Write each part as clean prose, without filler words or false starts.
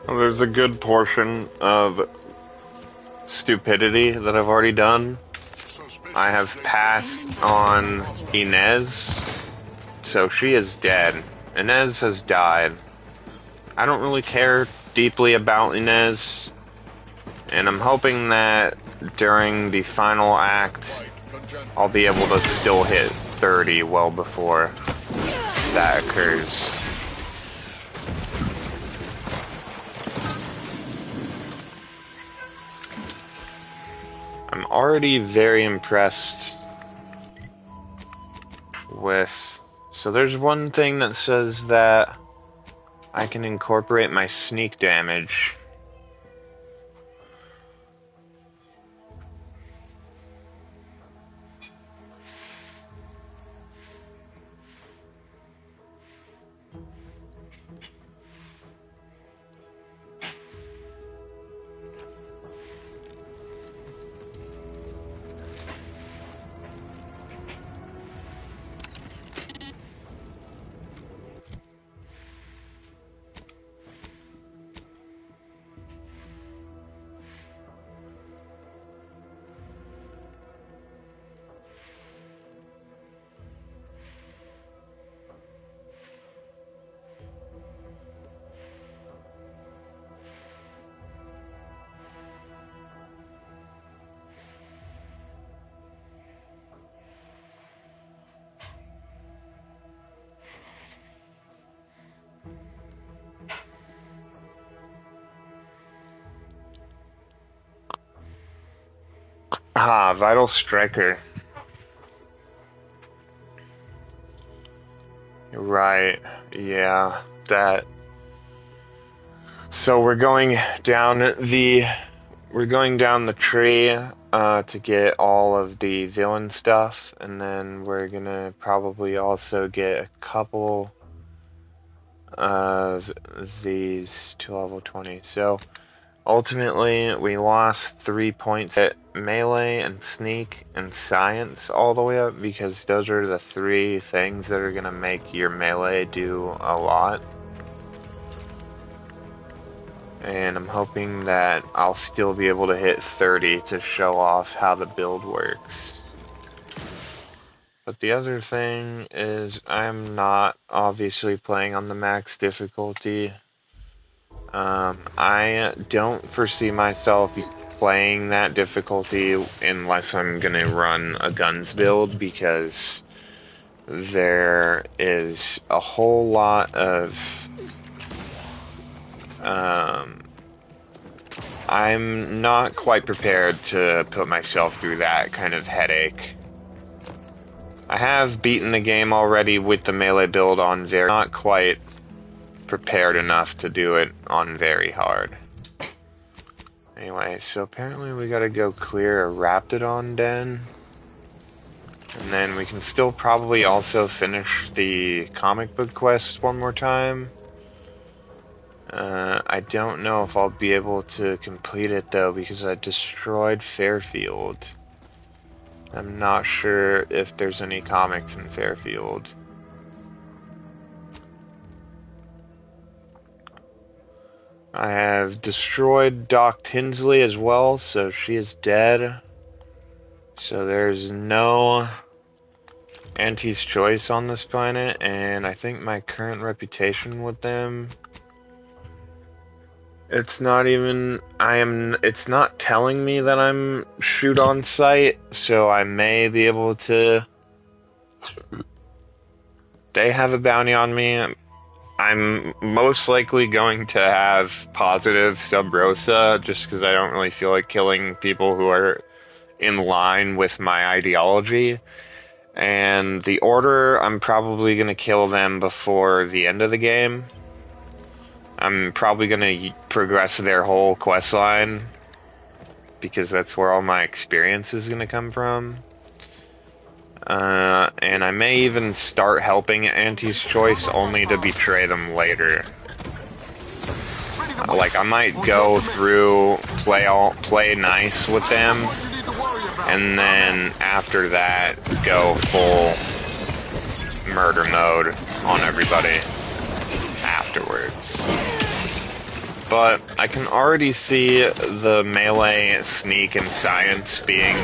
Well, there's a good portion of stupidity that I've already done. I have passed on Inez, so she is dead. Inez has died. I don't really care deeply about Inez, and I'm hoping that during the final act, I'll be able to still hit 30 well before that occurs. I'm already very impressed with... So there's one thing that says that I can incorporate my sneak damage. Ah, Vital Striker. Right, yeah, that. So we're going down the tree to get all of the villain stuff, and then we're gonna probably also get a couple of these to level 20. So ultimately, we lost 3 points at melee and sneak and science all the way up, because those are the 3 things that are gonna make your melee do a lot. And I'm hoping that I'll still be able to hit 30 to show off how the build works. But the other thing is, I'm not obviously playing on the max difficulty. I don't foresee myself playing that difficulty unless I'm gonna run a guns build, because there is a whole lot of I'm not quite prepared to put myself through that kind of headache. I have beaten the game already with the melee build on very, not quite prepared enough to do it on very hard. Anyway, so apparently we gotta go clear a Raptidon den. And then we can still probably also finish the comic book quest one more time. I don't know if I'll be able to complete it though, because I destroyed Fairfield. I'm not sure if there's any comics in Fairfield. I have destroyed Doc Tinsley as well, so she is dead. So there's no Auntie's Choice on this planet, and I think my current reputation with them, it's not telling me that I'm shoot on sight, so I may be able to. They have a bounty on me. I'm most likely going to have positive Sub Rosa, just because I don't really feel like killing people who are in line with my ideology. And the Order, I'm probably going to kill them before the end of the game. I'm probably going to progress their whole quest line, because that's where all my experience is going to come from. And I may even start helping Auntie's Choice only to betray them later. Like, I might go through, play nice with them, and then after that, go full murder mode on everybody afterwards. but I can already see the melee, sneak, and science being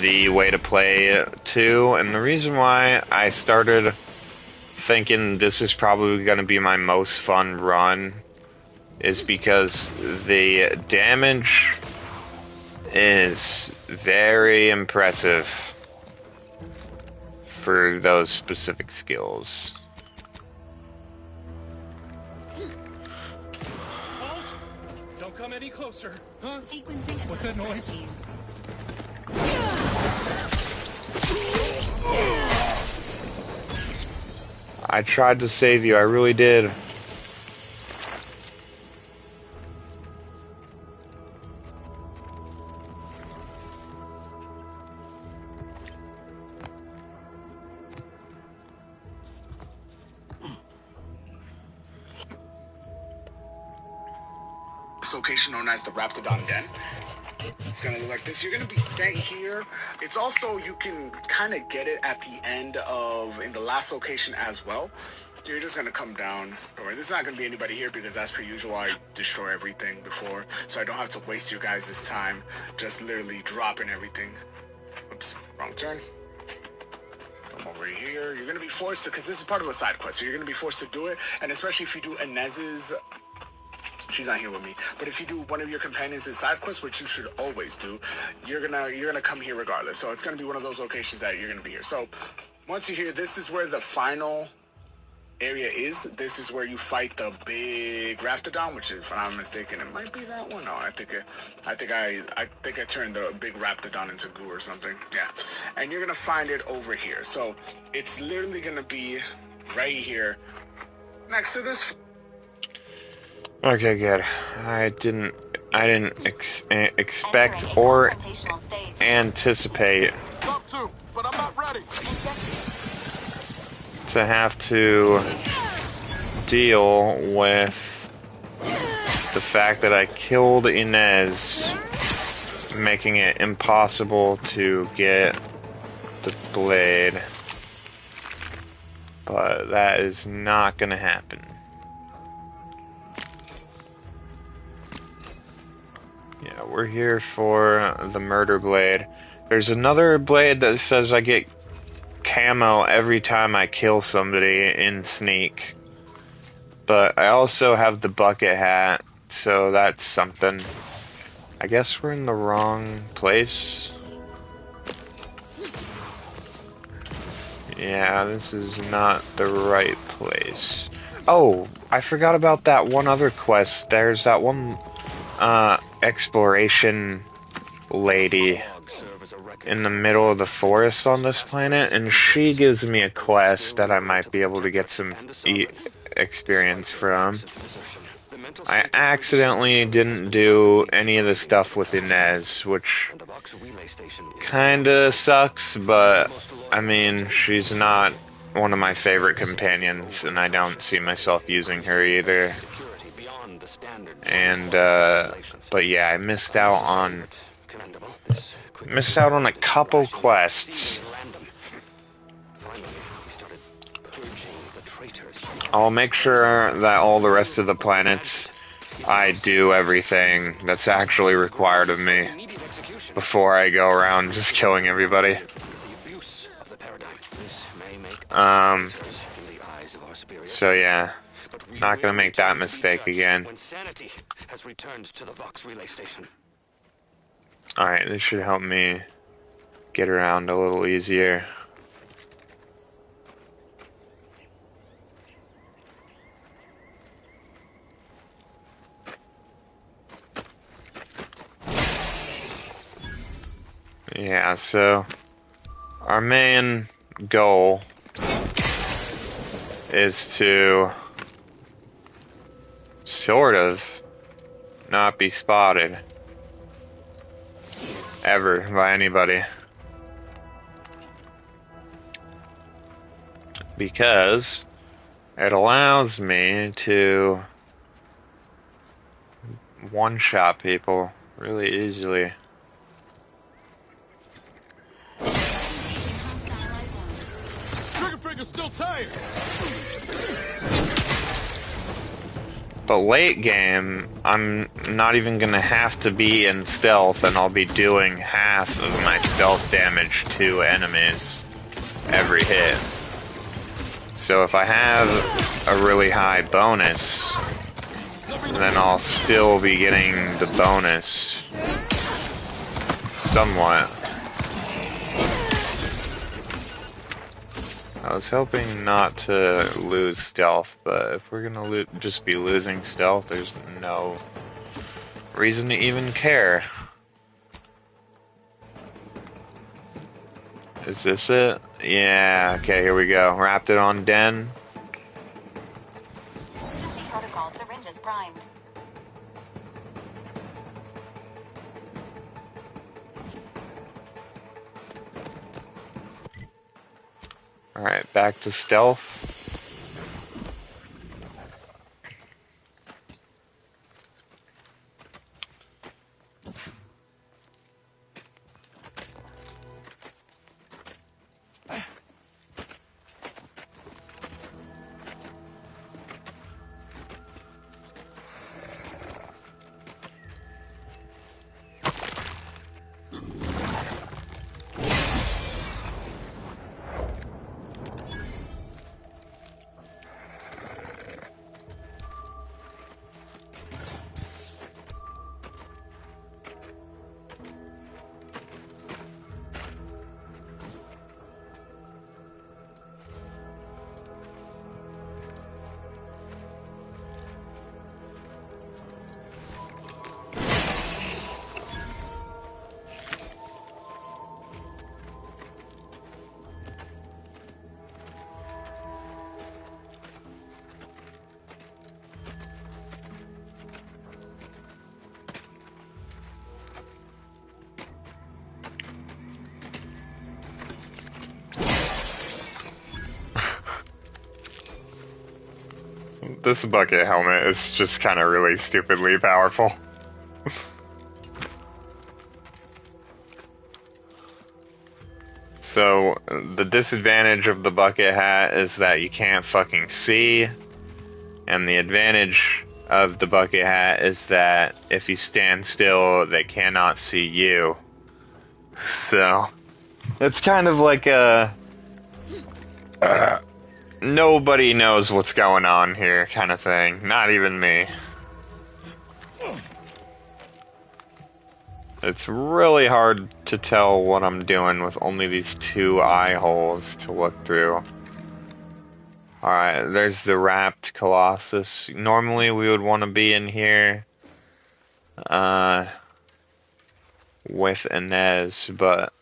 the way to play too, and the reason why I started thinking this is probably going to be my most fun run is because the damage is very impressive for those specific skills. Don't come any closer. Huh? Sequencing. What's that noise? I tried to save you, I really did. Location known as the Raptidon Den. It's gonna look like this. You're gonna be sent here. It's also, you can kind of get it at the end of, in the last location as well. You're just gonna come down. Don't worry, there's not gonna be anybody here because as per usual, I destroy everything before, so I don't have to waste you guys' time just literally dropping everything. Oops, wrong turn. Come over here. You're gonna be forced to, because this is part of a side quest, so you're gonna be forced to do it, and especially if you do Inez's. She's not here with me, but if you do one of your companions' side quests, which you should always do, you're gonna come here regardless. So it's gonna be one of those locations that you're gonna be here. So once you're here, this is where the final area is. This is where you fight the big Raptidon, which, if I'm not mistaken, it might be that one. No, I think I turned the big Raptidon into goo or something. Yeah, and you're gonna find it over here. So it's literally gonna be right here, next to this. Okay, good. I didn't expect or anticipate to have to deal with the fact that I killed Inez, making it impossible to get the blade. But that is not gonna happen. Yeah, we're here for the murder blade. There's another blade that says I get camo every time I kill somebody in sneak. But I also have the bucket hat, so that's something. I guess we're in the wrong place. Yeah, this is not the right place. Oh, I forgot about that one other quest. There's that one exploration lady in the middle of the forest on this planet, and she gives me a quest that I might be able to get some experience from. I accidentally didn't do any of the stuff with Inez, which kinda sucks, but I mean, she's not one of my favorite companions, and I don't see myself using her either. And but yeah, I missed out on a couple quests. I'll make sure that all the rest of the planets, I do everything that's actually required of me before I go around just killing everybody. So yeah, not gonna make that mistake again. Alright, this should help me get around a little easier. Yeah, so our main goal is to sort of not be spotted ever by anybody, because it allows me to one-shot people really easily. Trigger finger's still tired. But late game, I'm not even gonna have to be in stealth, and I'll be doing half of my stealth damage to enemies every hit. So if I have a really high bonus, then I'll still be getting the bonus somewhat. I was hoping not to lose stealth, but if we're gonna just be losing stealth, there's no reason to even care. Is this it? Yeah, okay, here we go. Wrapped it on Den. Protocol syringes primed. Alright, back to stealth. This bucket helmet is just kind of really stupidly powerful. So, the disadvantage of the bucket hat is that you can't fucking see, and the advantage of the bucket hat is that if you stand still, they cannot see you. So, it's kind of like a... nobody knows what's going on here kind of thing. Not even me. It's really hard to tell what I'm doing with only these two eye holes to look through. Alright, there's the wrapped Colossus. Normally we would want to be in here with Inez, but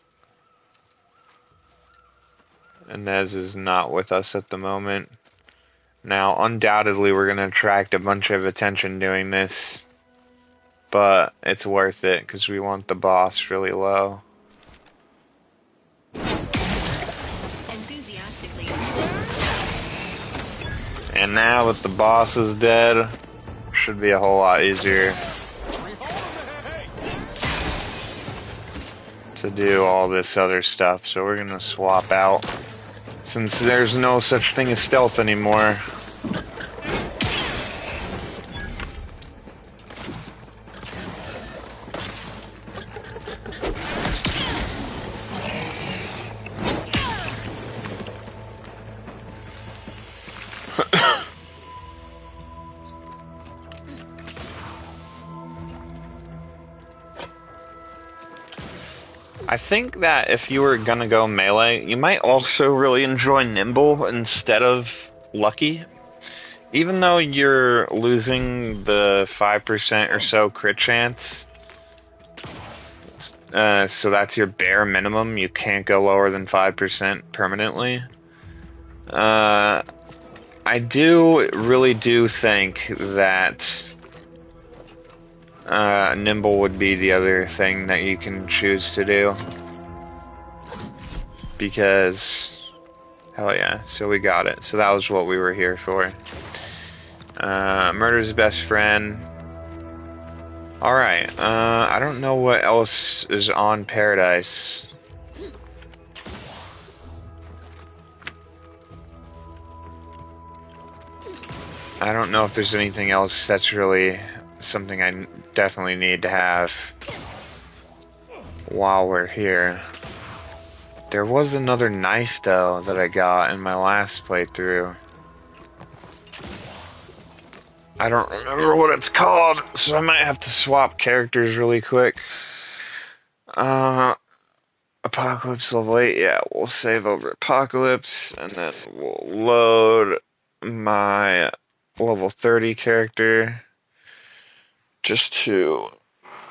Inez is not with us at the moment. Now, undoubtedly we're going to attract a bunch of attention doing this, but it's worth it because we want the boss really low. Enthusiastically. And now that the boss is dead, should be a whole lot easier to do all this other stuff. So we're gonna swap out, since there's no such thing as stealth anymore. I think that if you were gonna go melee, you might also really enjoy Nimble instead of Lucky. Even though you're losing the 5% or so crit chance, so that's your bare minimum, you can't go lower than 5% permanently. I really do think that Nimble would be the other thing that you can choose to do. Because, hell yeah, so we got it. So that was what we were here for. Murder's best friend. Alright, I don't know what else is on Paradise. I don't know if there's anything else that's really something I definitely need to have while we're here. There was another knife, though, that I got in my last playthrough. I don't remember what it's called, so I might have to swap characters really quick. Apocalypse level 8, yeah, we'll save over Apocalypse, and then we'll load my level 30 character just to...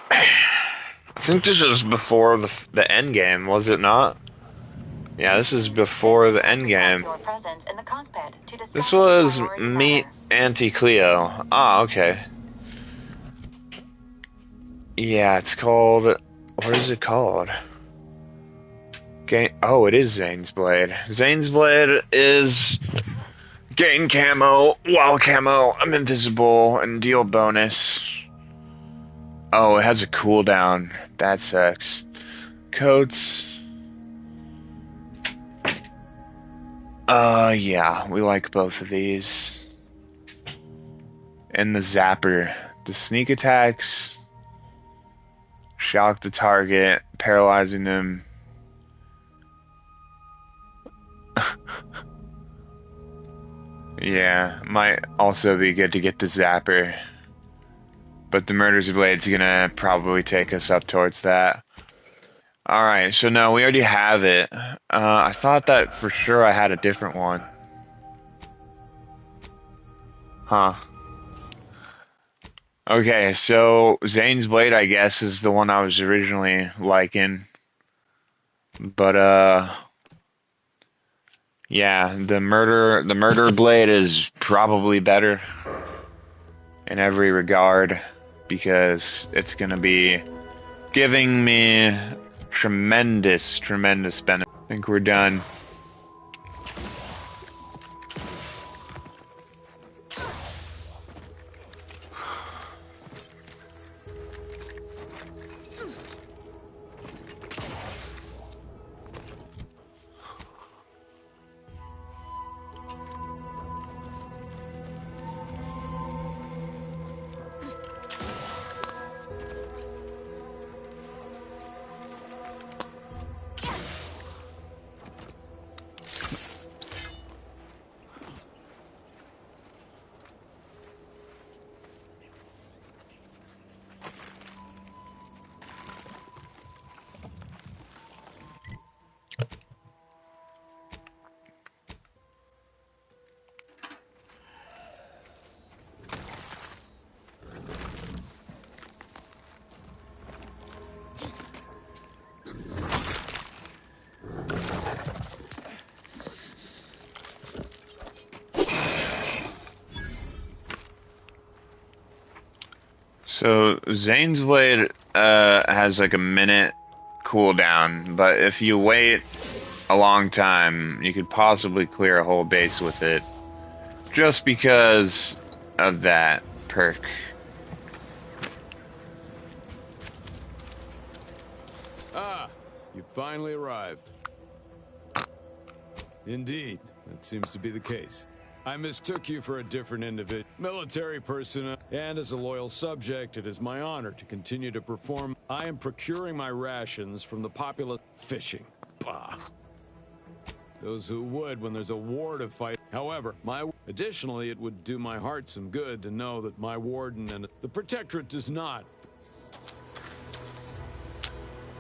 I think this was before the end game, was it not? Yeah, this is before the end game. This was Meet Auntie Cleo. Ah, okay. Yeah, it's called... What is it called? Oh, it is Zane's Blade. Zane's Blade is... Gain camo, while camo, I'm invisible, and deal bonus. Oh, it has a cooldown. That sucks. Coats. Yeah, we like both of these. And the Zapper. The sneak attacks. Shock the target, paralyzing them. Yeah, might also be good to get the Zapper. But the Murder's Blade's gonna probably take us up towards that. Alright, so no, we already have it. I thought that for sure I had a different one. Huh. Okay, so Zane's Blade, I guess, is the one I was originally liking. But, yeah, the Murder Blade is probably better in every regard because it's gonna be giving me tremendous benefit. I think we're done. So Zane's Blade has like a minute cooldown, but if you wait a long time, you could possibly clear a whole base with it, just because of that perk. Ah, you finally arrived. Indeed, that seems to be the case. I mistook you for a different individual, military personnel, and as a loyal subject, it is my honor to continue to perform. I am procuring my rations from the populace fishing. Bah. Those who would when there's a war to fight. However, additionally, it would do my heart some good to know that my warden and the protectorate does not.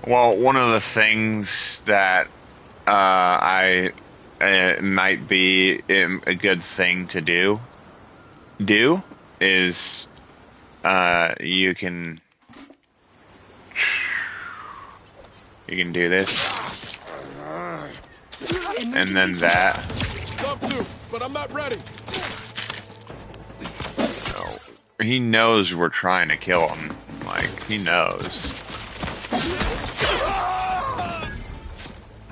Well, one of the things that might be a good thing to do is you can do this and then that. Love to, but I'm not ready. No, he knows we're trying to kill him. Like, he knows.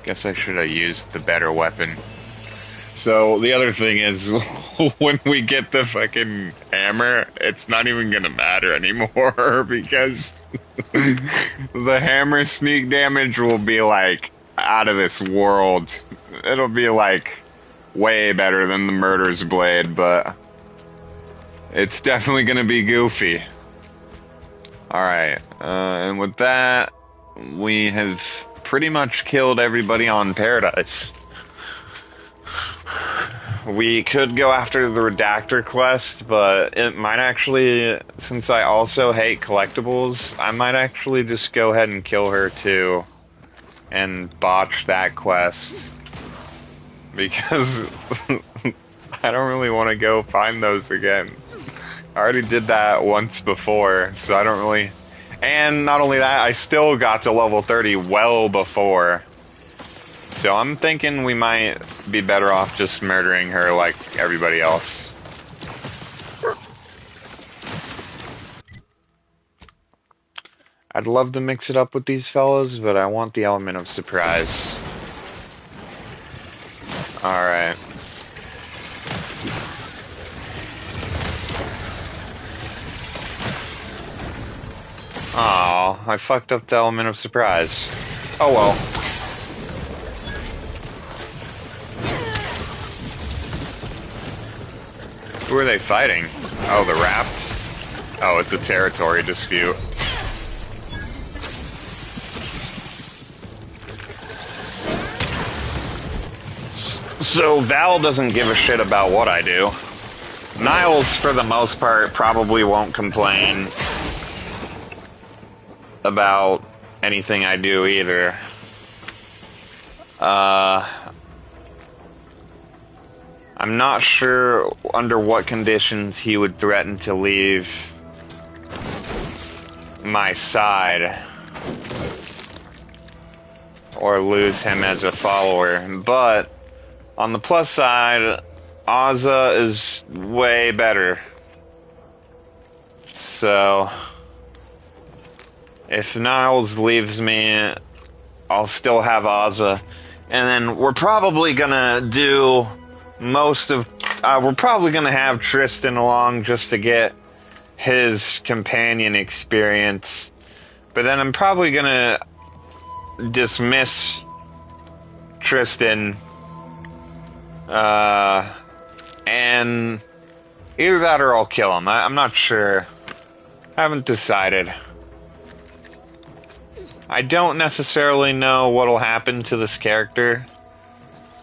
Guess I should have used the better weapon. So the other thing is, when we get the fucking hammer, it's not even gonna matter anymore because the hammer sneak damage will be like out of this world. It'll be like way better than the Murder's Blade, but It's definitely gonna be goofy. Alright, and with that, we have pretty much killed everybody on Paradise. We could go after the Redactor quest, but it might actually, since I also hate collectibles, I might actually just go ahead and kill her too, and botch that quest. Because I don't really want to go find those again. I already did that once before, so I don't really... And not only that, I still got to level 30 well before. So I'm thinking we might be better off just murdering her like everybody else. I'd love to mix it up with these fellas, but I want the element of surprise. Alright. Aw, I fucked up the element of surprise. Oh well. Who are they fighting? Oh, the Rapt? Oh, it's a territory dispute. So Val doesn't give a shit about what I do. Niles, for the most part, probably won't complain about anything I do either. I'm not sure under what conditions he would threaten to leave my side or lose him as a follower, but on the plus side, Ozza is way better. So if Niles leaves me, I'll still have Ozza, and then we're probably gonna do we're probably gonna have Tristan along just to get his companion experience, but then I'm probably gonna dismiss Tristan, and either that or I'll kill him. I'm not sure. I haven't decided. I don't necessarily know what'll happen to this character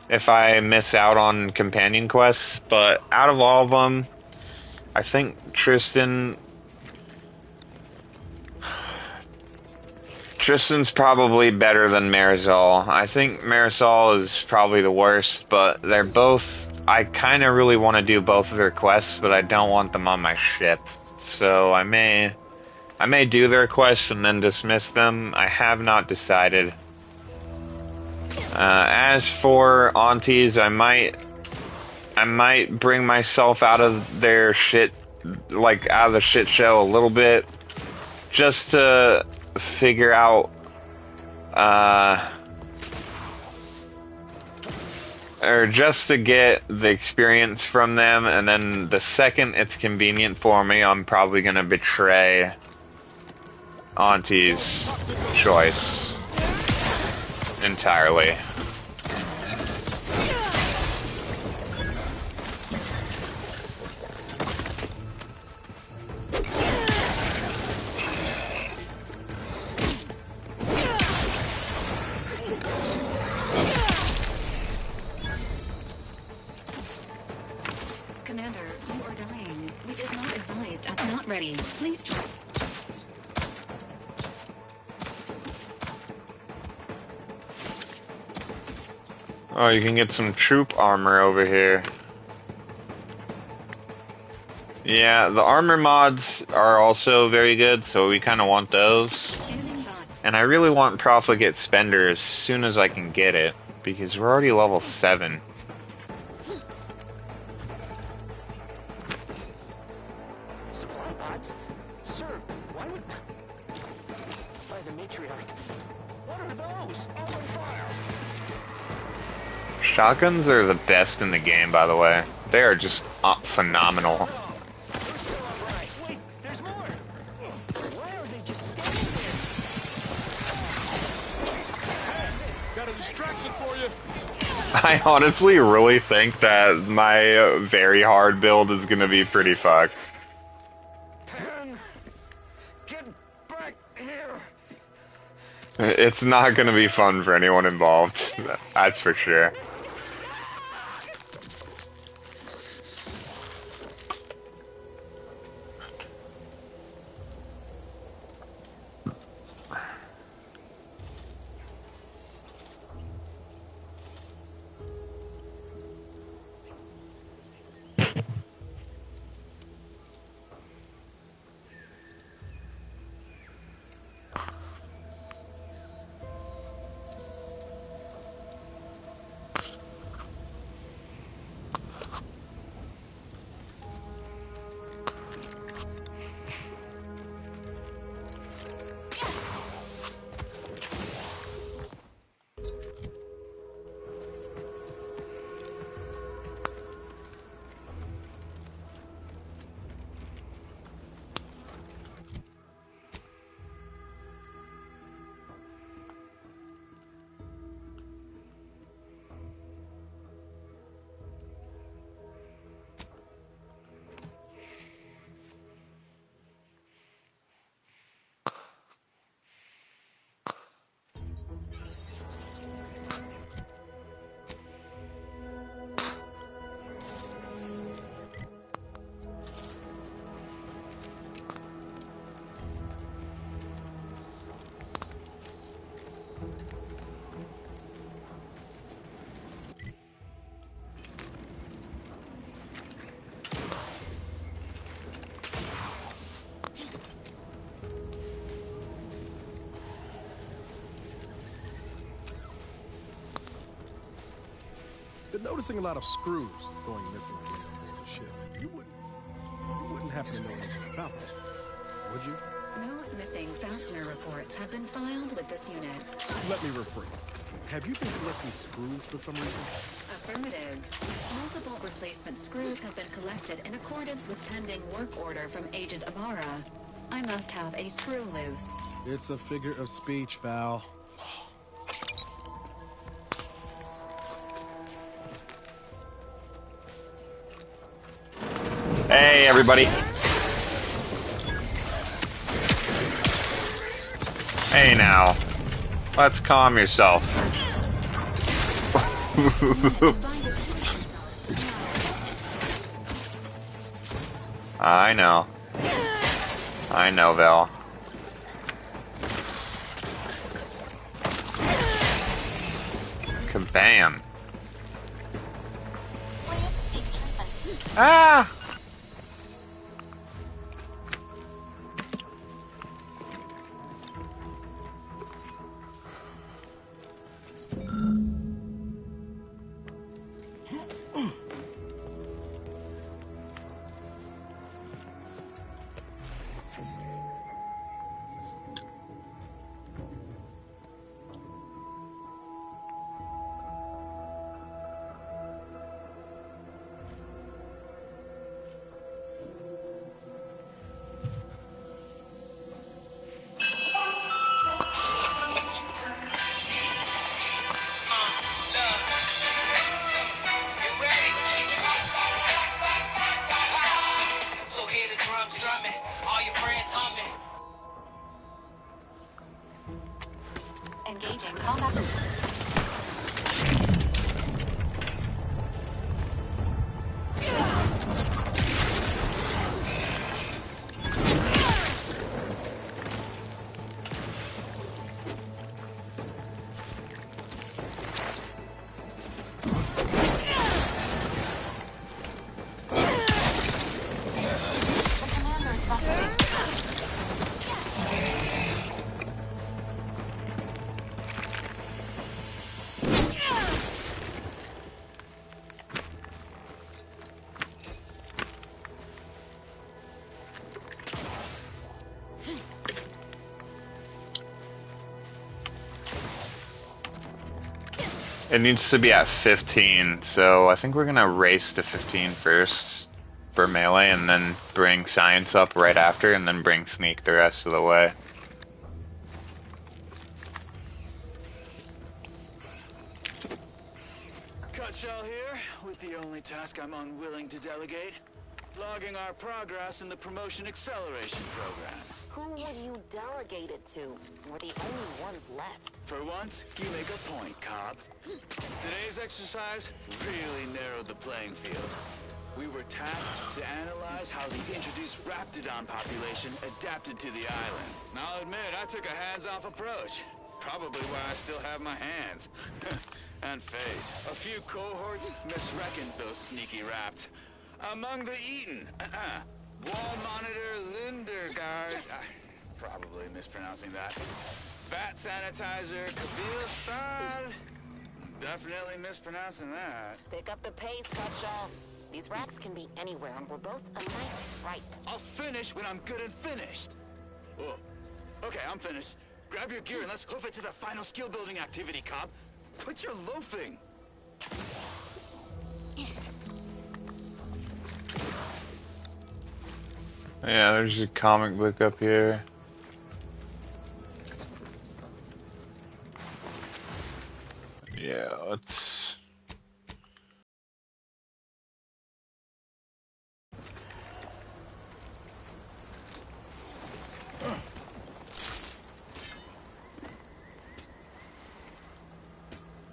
if I miss out on companion quests, but out of all of them, I think Tristan's probably better than Marisol. I think Marisol is probably the worst, but they're both... I kind of really want to do both of their quests, but I don't want them on my ship. So I may do their quests and then dismiss them. I have not decided. As for aunties, I might bring myself out of their shit, like out of the shit show a little bit, just to figure out, or just to get the experience from them, and then the second it's convenient for me, I'm probably gonna betray Auntie's choice entirely. Commander, you are dying. Which is not advised. I'm not ready. Please try. Oh, you can get some troop armor over here. Yeah, the armor mods are also very good, so we kind of want those. And I really want Profligate Spender as soon as I can get it, because we're already level 7. Supply pods? Sir, why would... By the matriarch. What are those? Open fire! Shotguns are the best in the game, by the way. They are just phenomenal. We're still alright. Wait, there's more! Why are they just standing there? Got a distraction for you. I honestly really think that my very hard build is gonna be pretty fucked. It's not gonna be fun for anyone involved. That's for sure. Been noticing a lot of screws going missing again on board the ship. You wouldn't happen to know anything about that, would you? No missing fastener reports have been filed with this unit. Let me rephrase. Have you been collecting screws for some reason? Affirmative. Multiple replacement screws have been collected in accordance with pending work order from Agent Amara. I must have a screw loose. It's a figure of speech, Val. Hey, everybody. Hey, now. Let's calm yourself. I know. I know, Val. Kabam. Ah! Engaging combat. It needs to be at 15, so I think we're gonna race to 15 first for melee, and then bring science up right after, and then bring sneak the rest of the way. Cutshell here, with the only task I'm unwilling to delegate. Logging our progress in the Promotion Acceleration Program. Who would you delegate it to? We're the only ones left. For once, you make a point, Cobb. Today's exercise really narrowed the playing field. We were tasked to analyze how the introduced Raptidon population adapted to the island. And I'll admit, I took a hands-off approach. Probably why I still have my hands. And face. A few cohorts misreckoned those sneaky raps. Among the Eaton. Wall Monitor Lindergaard. Probably mispronouncing that. Vat Sanitizer Kabil Stad. Definitely mispronouncing that. Pick up the pace, Cutshaw. These raps can be anywhere, and we're both a nice right. I'll finish when I'm good and finished. Oh, okay, I'm finished. Grab your gear and let's hoof it to the final skill-building activity, Cobb. Quit your loafing. Yeah, there's a comic book up here. Yeah, let's...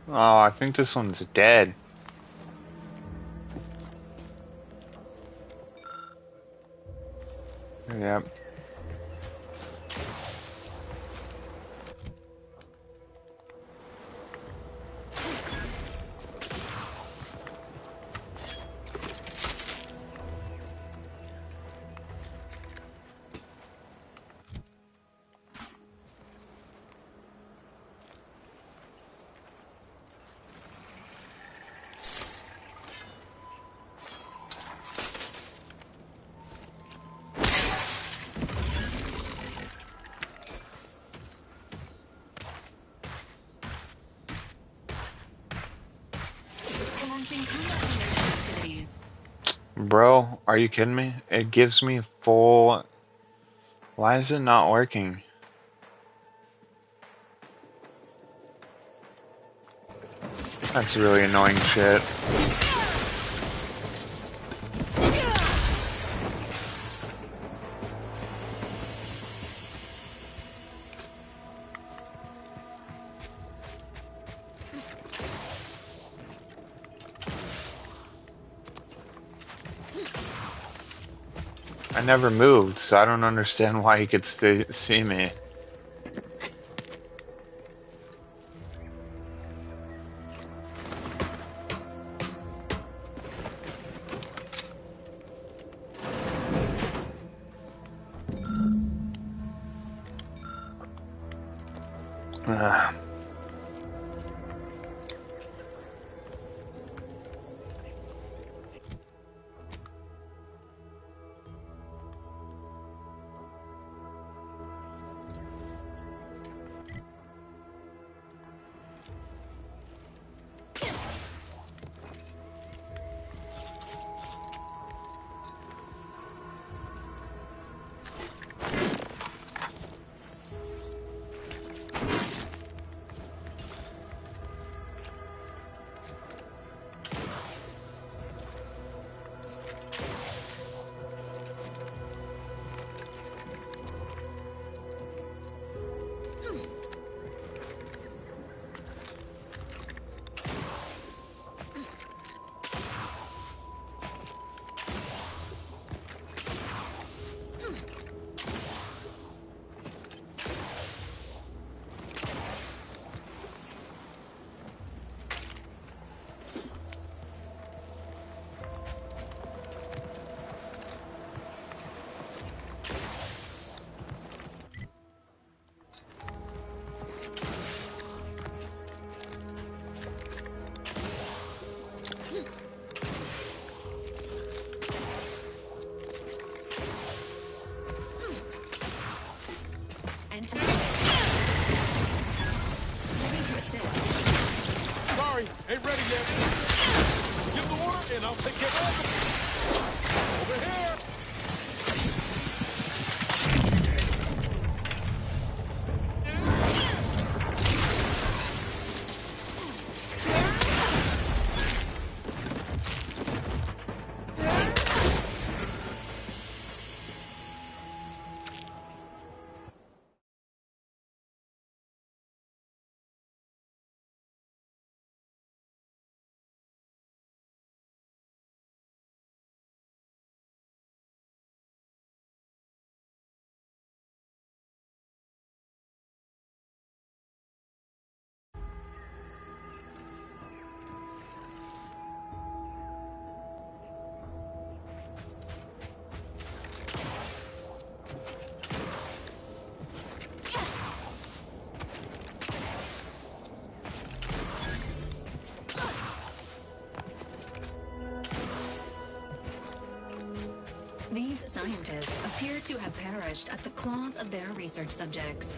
Oh, I think this one's dead. Yep. Bro, are you kidding me? It gives me full... Why is it not working? That's really annoying shit. I never moved, so I don't understand why he could see me. Sorry, ain't ready yet. Give the order and I'll take care of it. Over here. These scientists appear to have perished at the claws of their research subjects.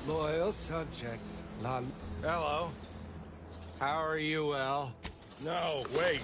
Loyal subject. Hello. How are you, Al? No, wait.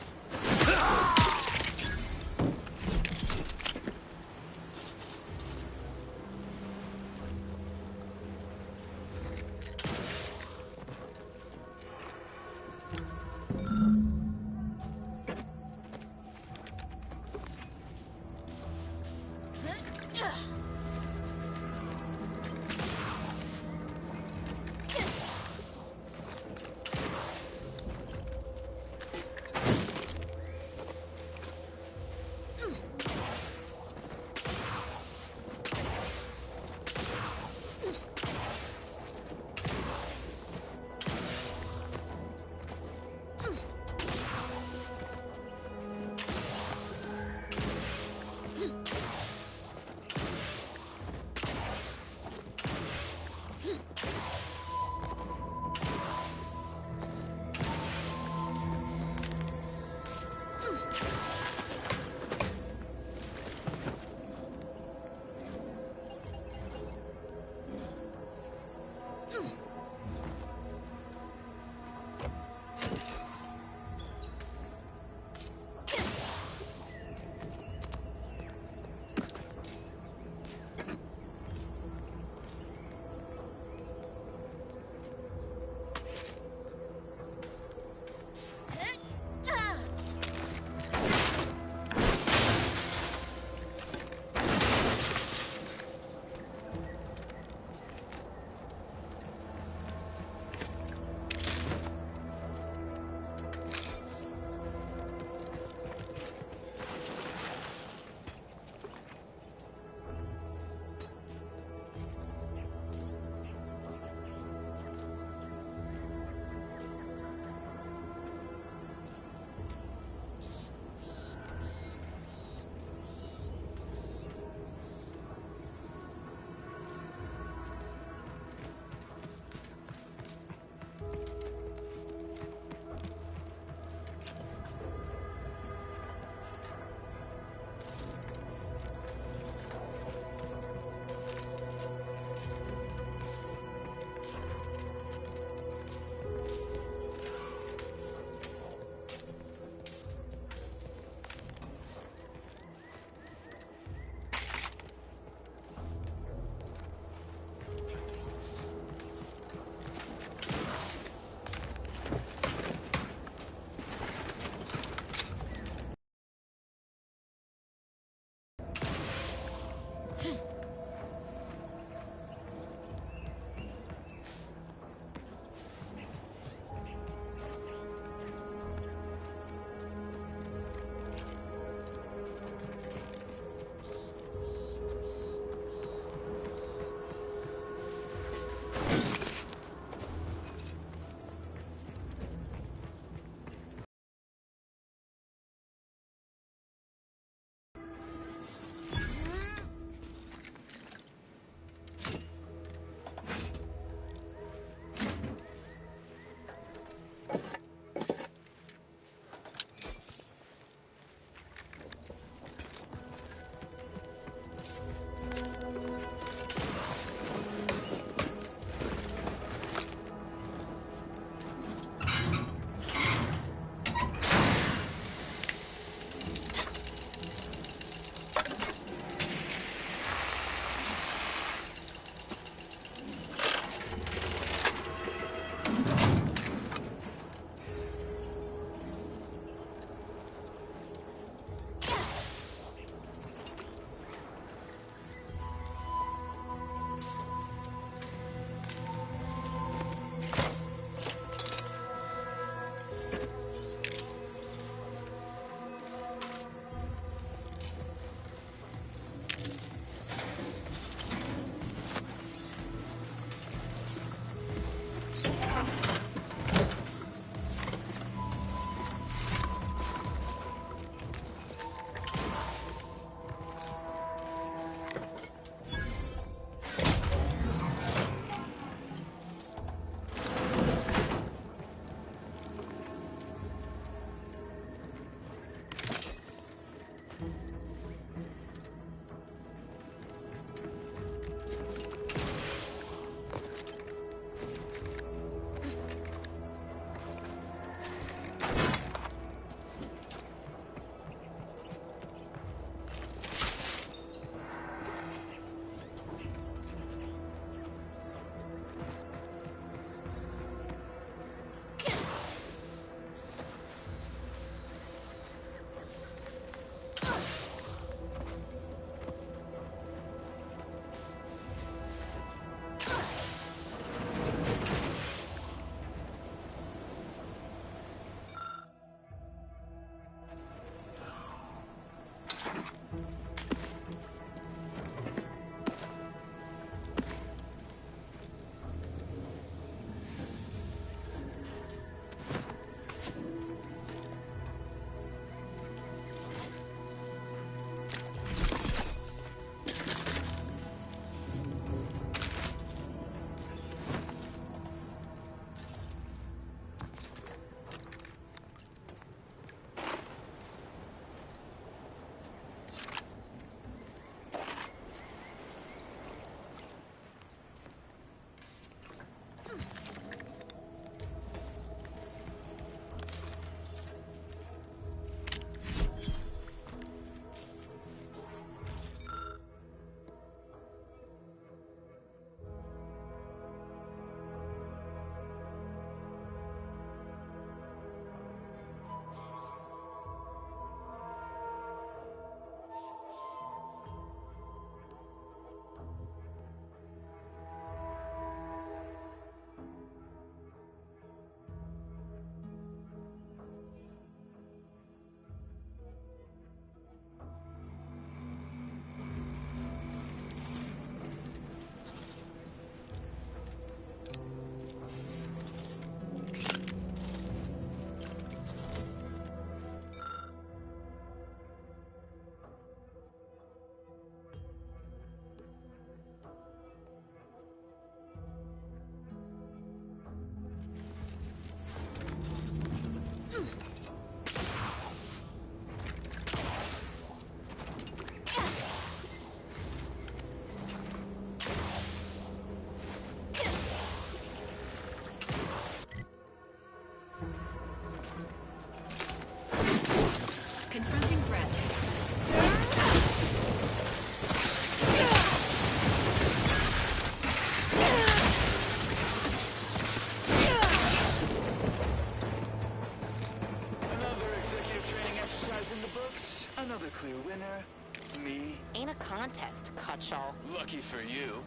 clear winner, me. Ain't a contest, Cutshall. Lucky for you.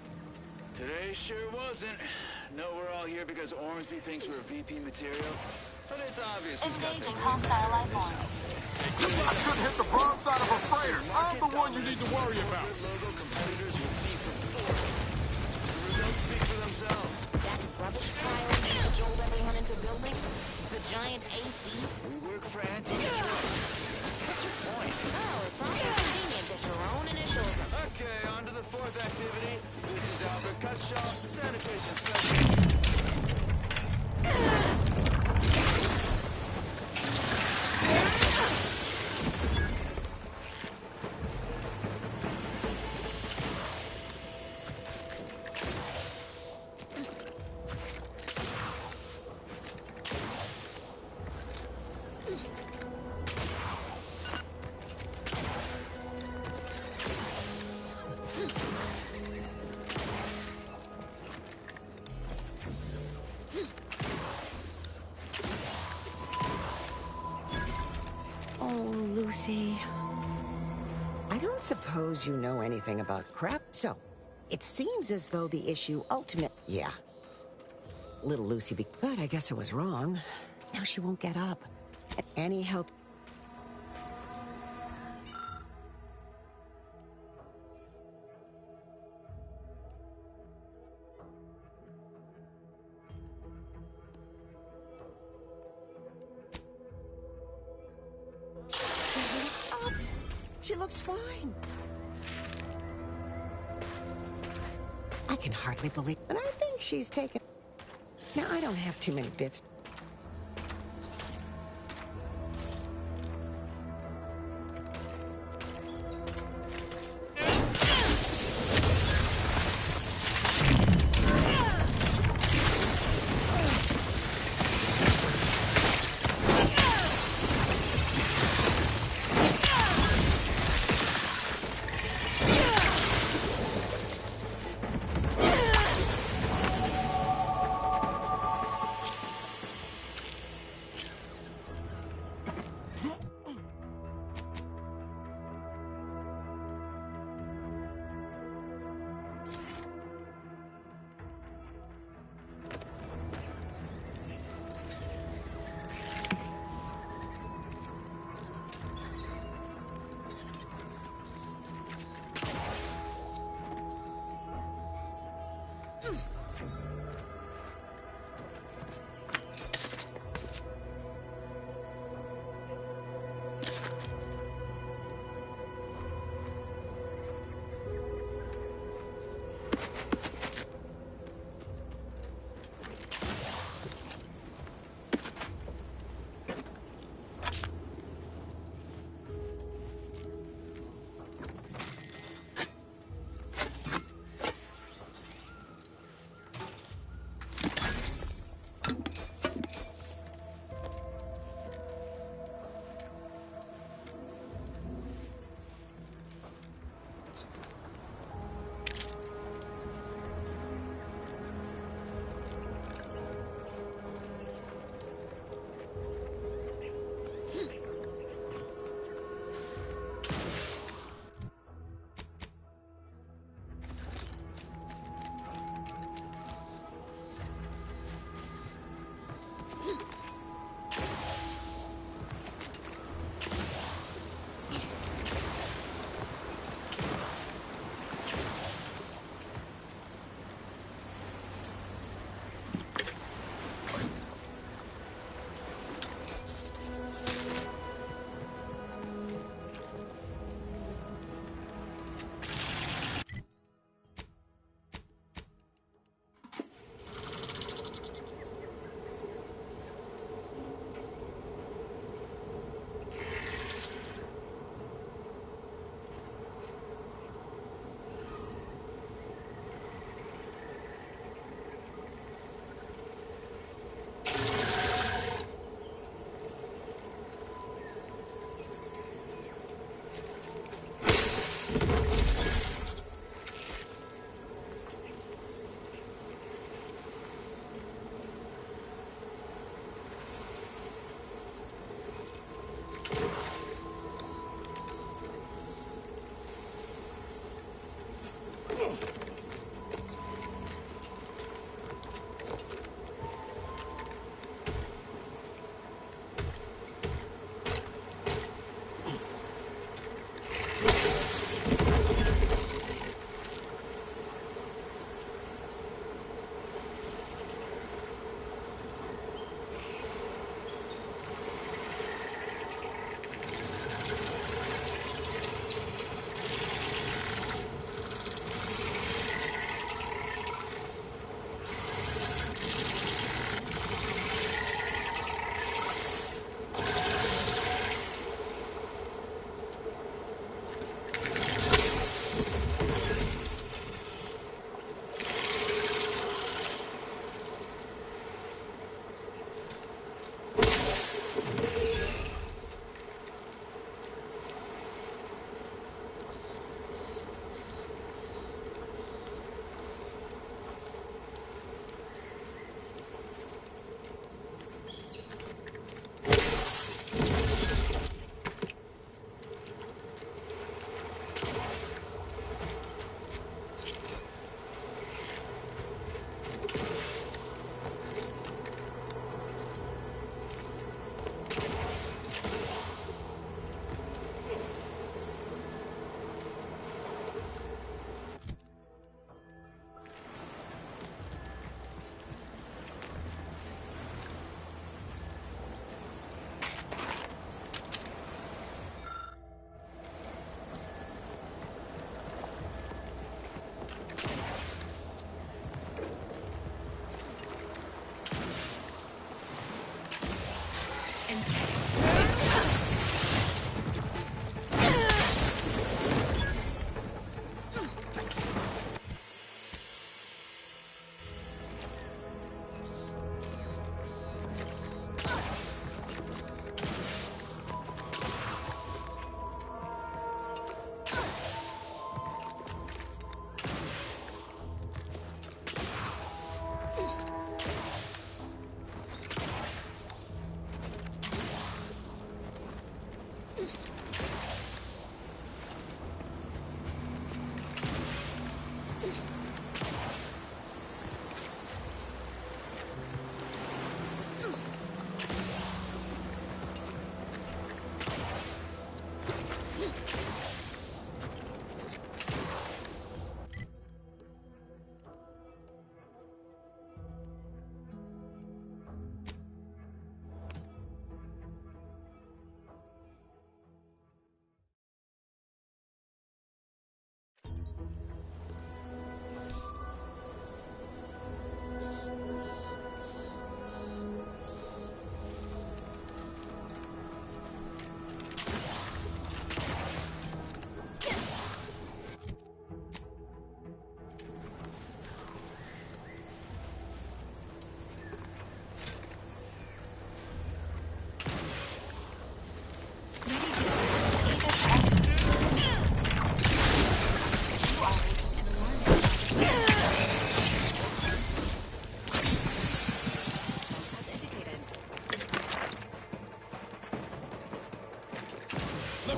Today sure wasn't. No, we're all here because Ormsby thinks we're VP material. But it's obvious who's got the hostile life forms. I couldn't hit the broadside of a freighter. I'm the one you need to worry about. Logo competitors will see from before. The results speak for themselves. That rubbish pile that cajoled everyone into building? The giant AC? We work for anti-trust. What's your point? Oh, it's all convenient that your own initials. Okay, on to the fourth activity. This is Albert Cutshaw, sanitation specialist. Lucy. I don't suppose you know anything about crap, so it seems as though the issue Yeah. Little Lucy but I guess I was wrong. Now she won't get up. Any help? She looks fine. I can hardly believe, but I think she's taken. Now, I don't have too many bits.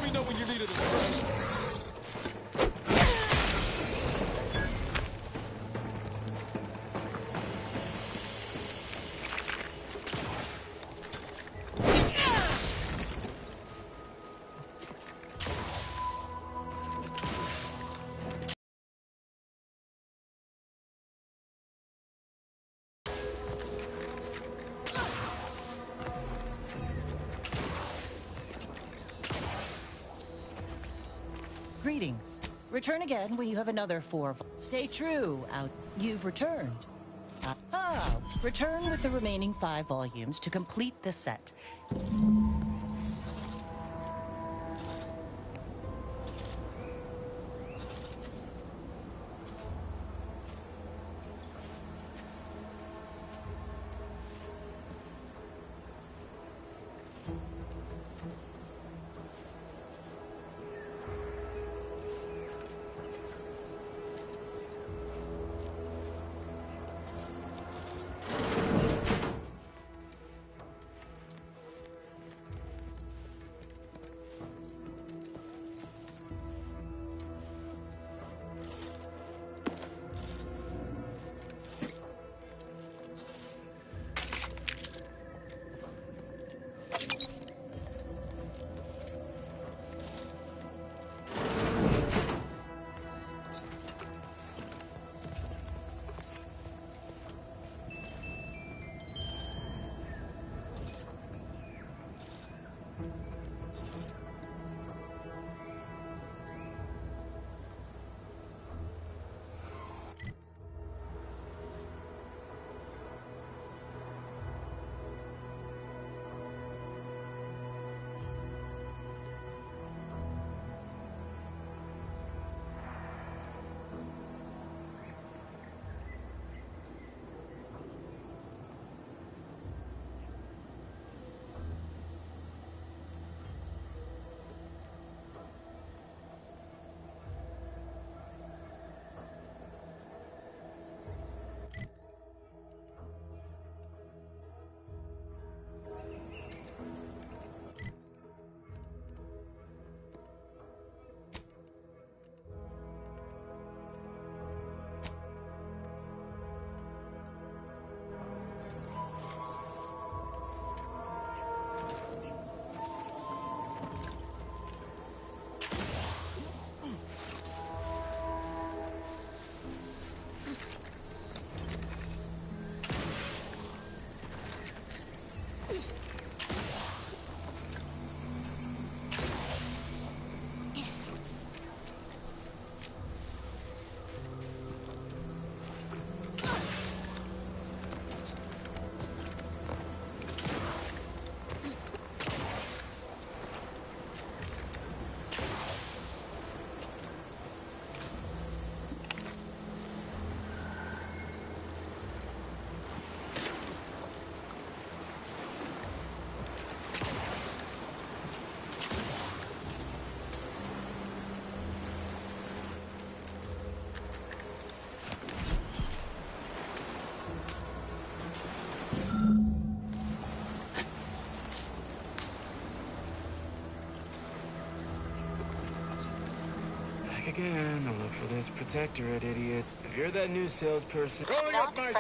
me know when you need an instruction. Greetings. Return again when you have another 4. Stay true, out. You've returned. Return with the remaining 5 volumes to complete the set. Again, I'll look for this protectorate, idiot. If you're that new salesperson... Calling up my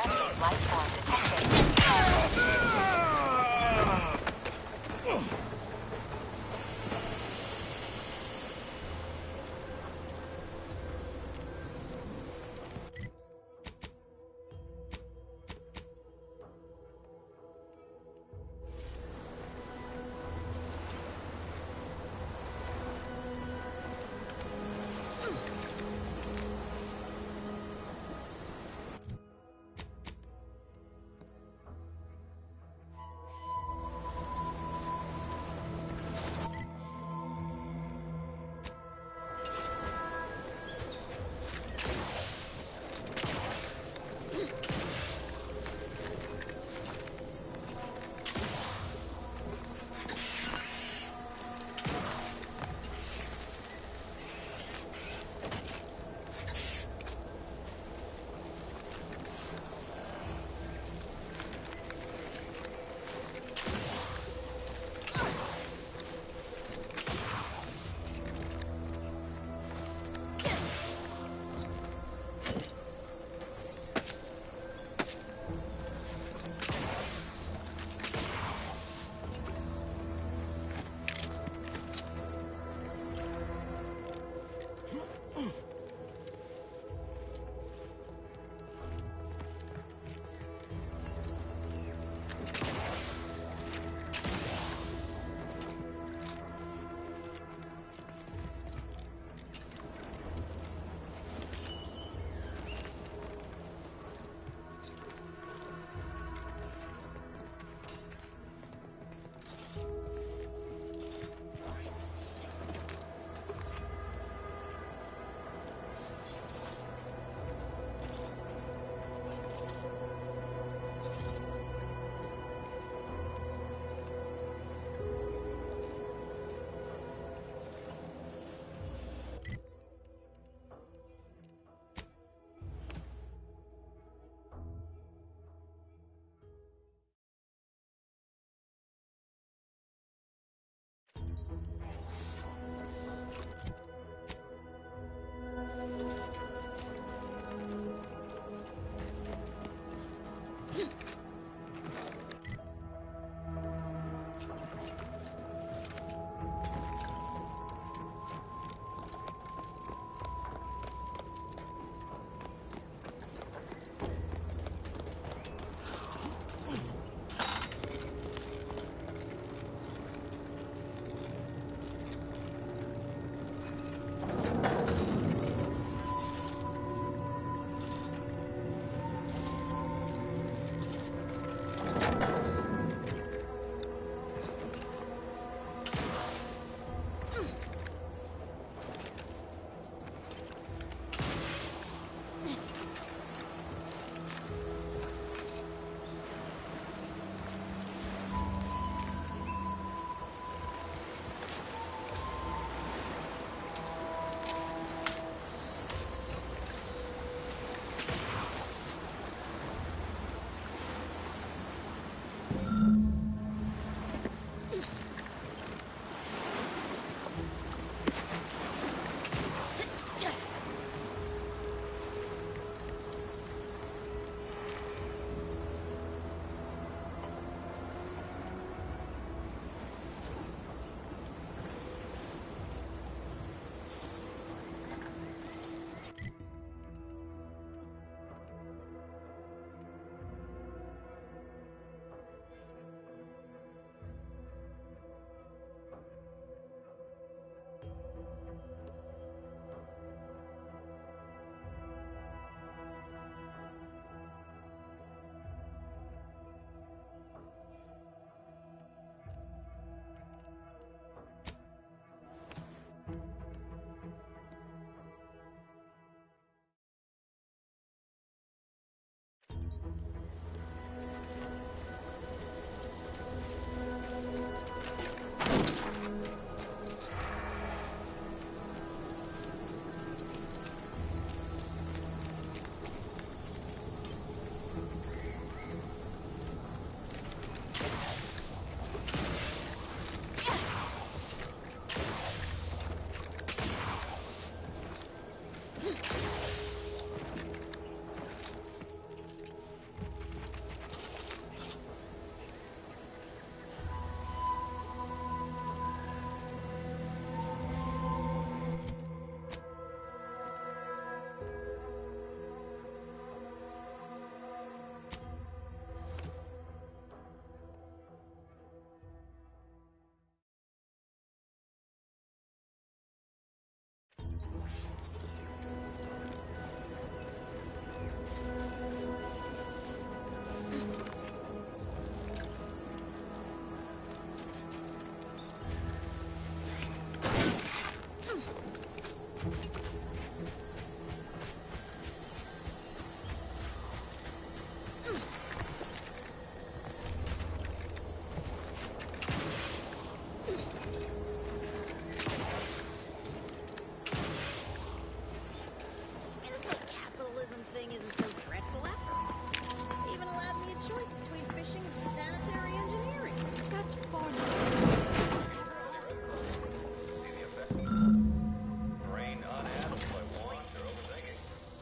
Brain unasked by want or overthinking.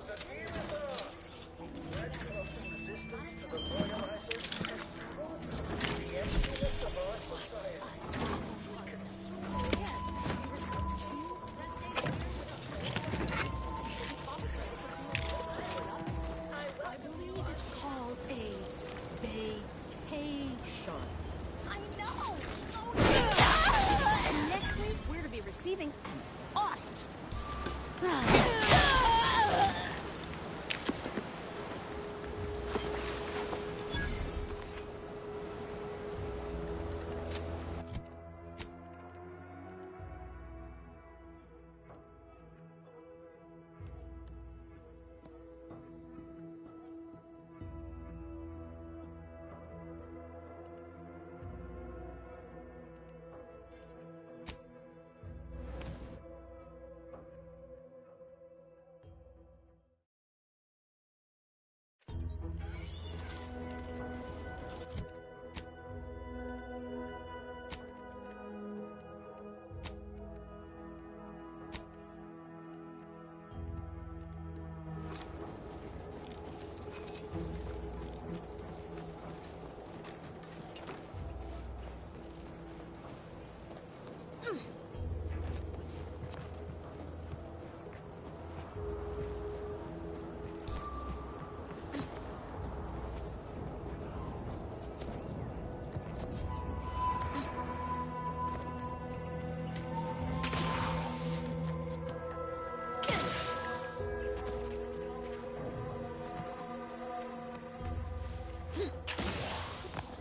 The deal is off. Radical resistance to the royalizer has proven the emptiness of our society. I believe it's called a vacation. I know! And next week, we're to be receiving an audit.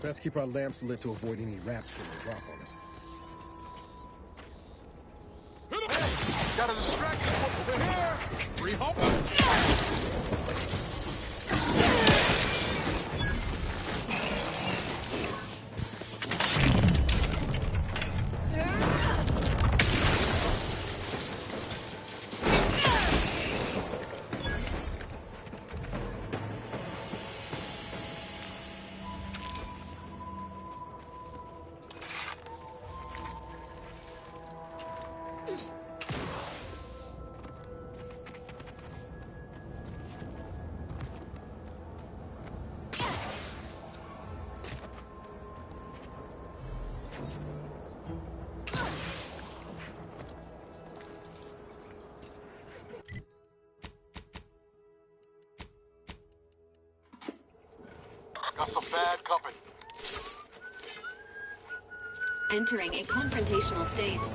Best keep our lamps lit to avoid any raps getting a drop on us. Hey! Got a distraction over here! Free hop! Got some bad company. Entering a confrontational state.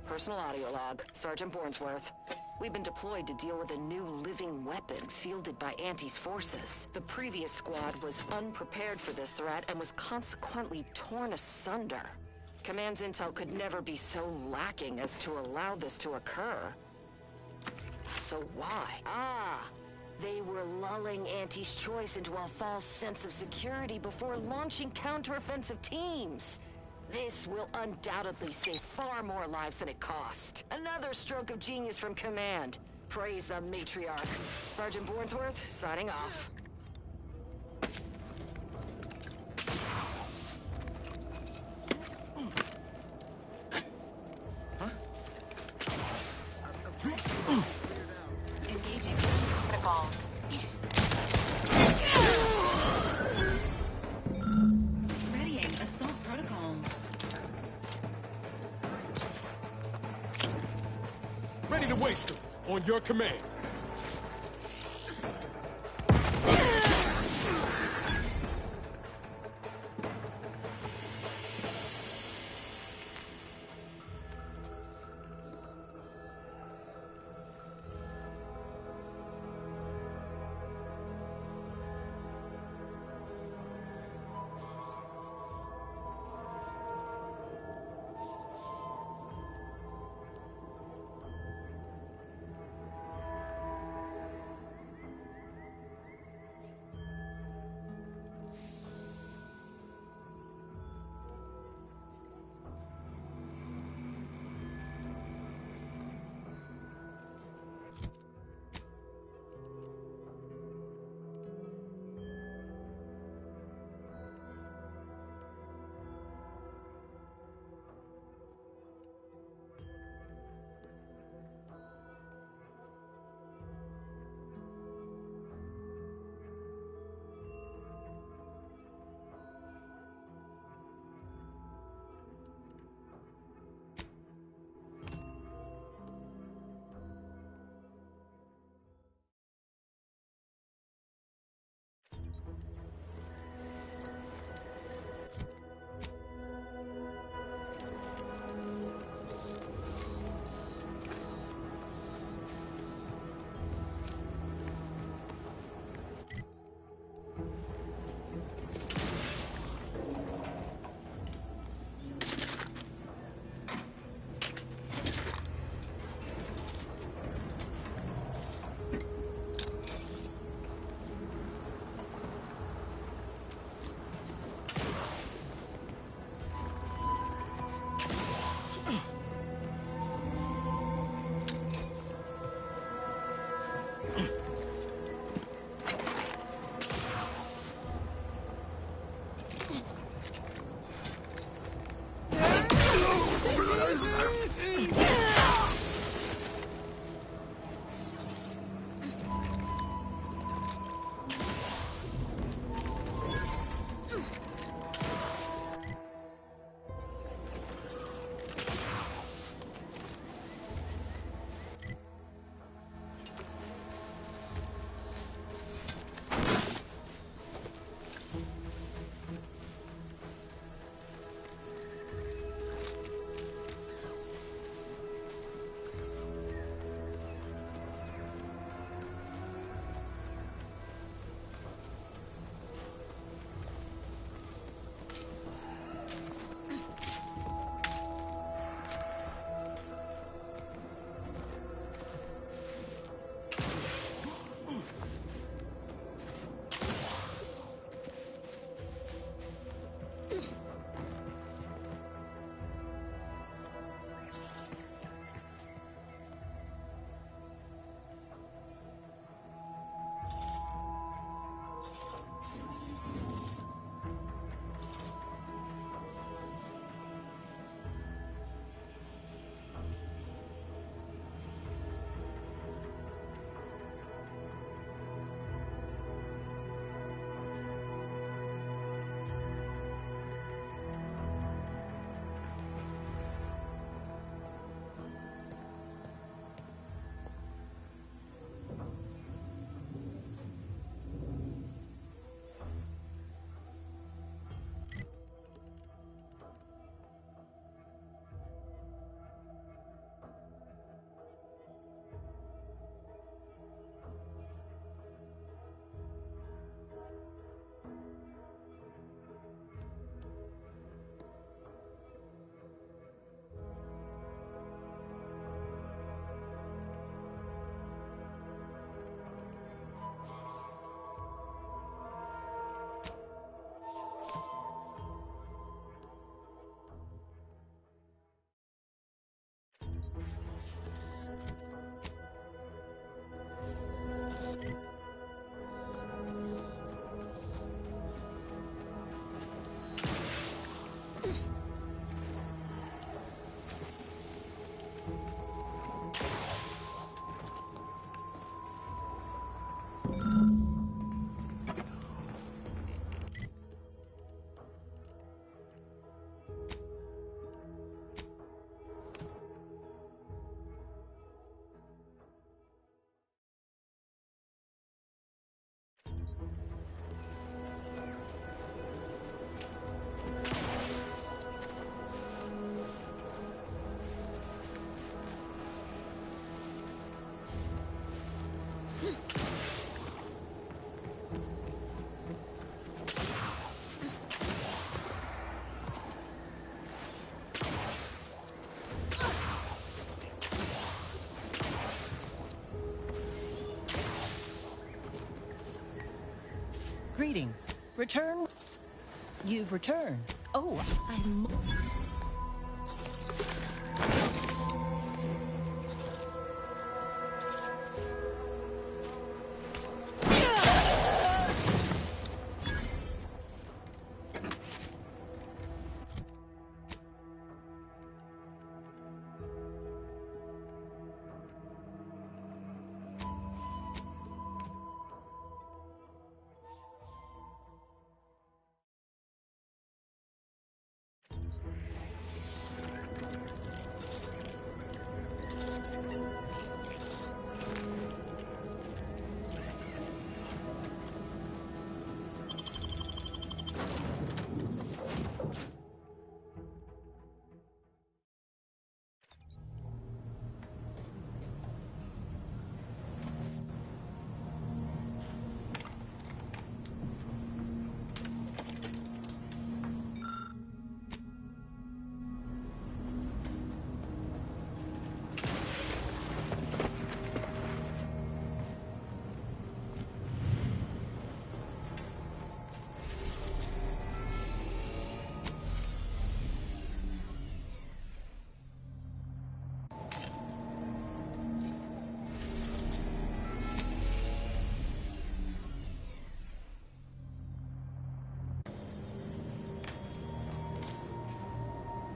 Personal audio log, Sergeant Bornsworth. We've been deployed to deal with a new living weapon fielded by Auntie's forces. The previous squad was unprepared for this threat and was consequently torn asunder. Command's intel could never be so lacking as to allow this to occur. So why? They were lulling Auntie's choice into a false sense of security before launching counteroffensive teams. This will undoubtedly save far more lives than it cost. Another stroke of genius from Command. Praise the matriarch. Sergeant Bornsworth, signing off. Engaging protocols. Readying assault protocols. Ready to waste them. On your command. Greetings. Return. You've returned. Oh, I'm...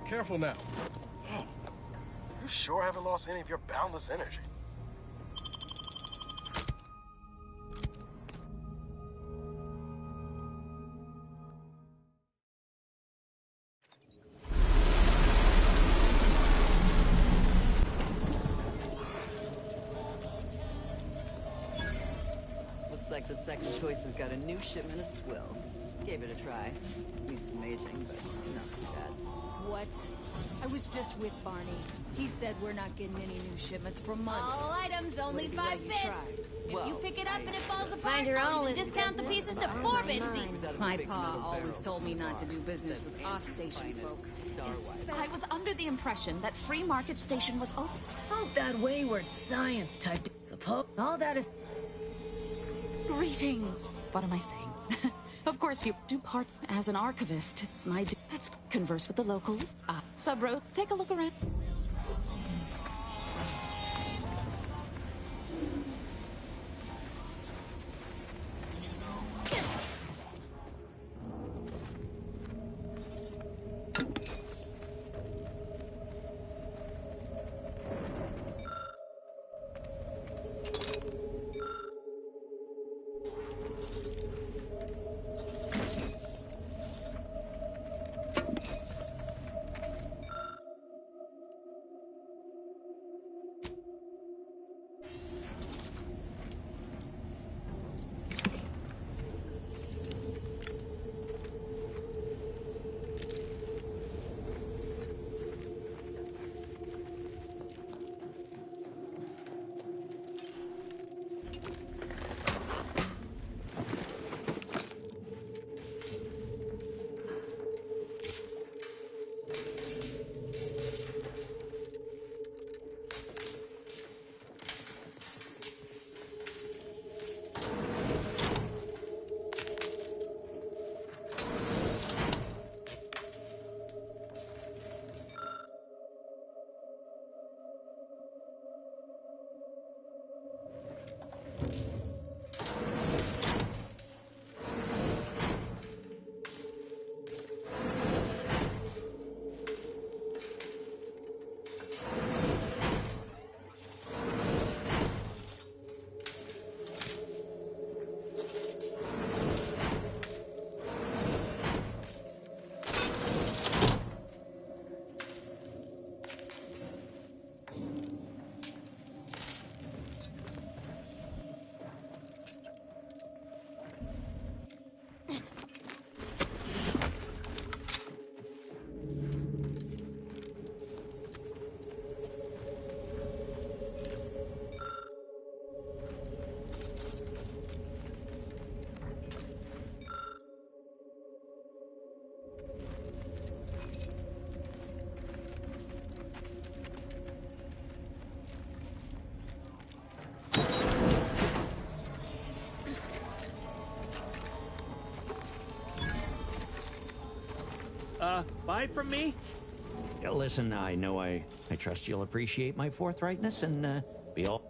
Careful now. You sure haven't lost any of your boundless energy. Looks like the second choice has got a new shipment of swill. Gave it a try. Needs some aging, but not too bad. What? I was just with Barney. He said we're not getting any new shipments for months. All items only 5 bits. If you pick it up and it falls apart, Mind your I'll own even discount the pieces to 4 bits each. My pa always told me not to do business with off-station folk. I was under the impression that Free Market Station was open. Oh, that wayward science type. Suppose all that is... Greetings. What am I saying? Of course, you do part as an archivist. It's my Let's converse with the locals. Subro, take a look around. Buy from me? Yeah, listen, I know I trust you'll appreciate my forthrightness and be all...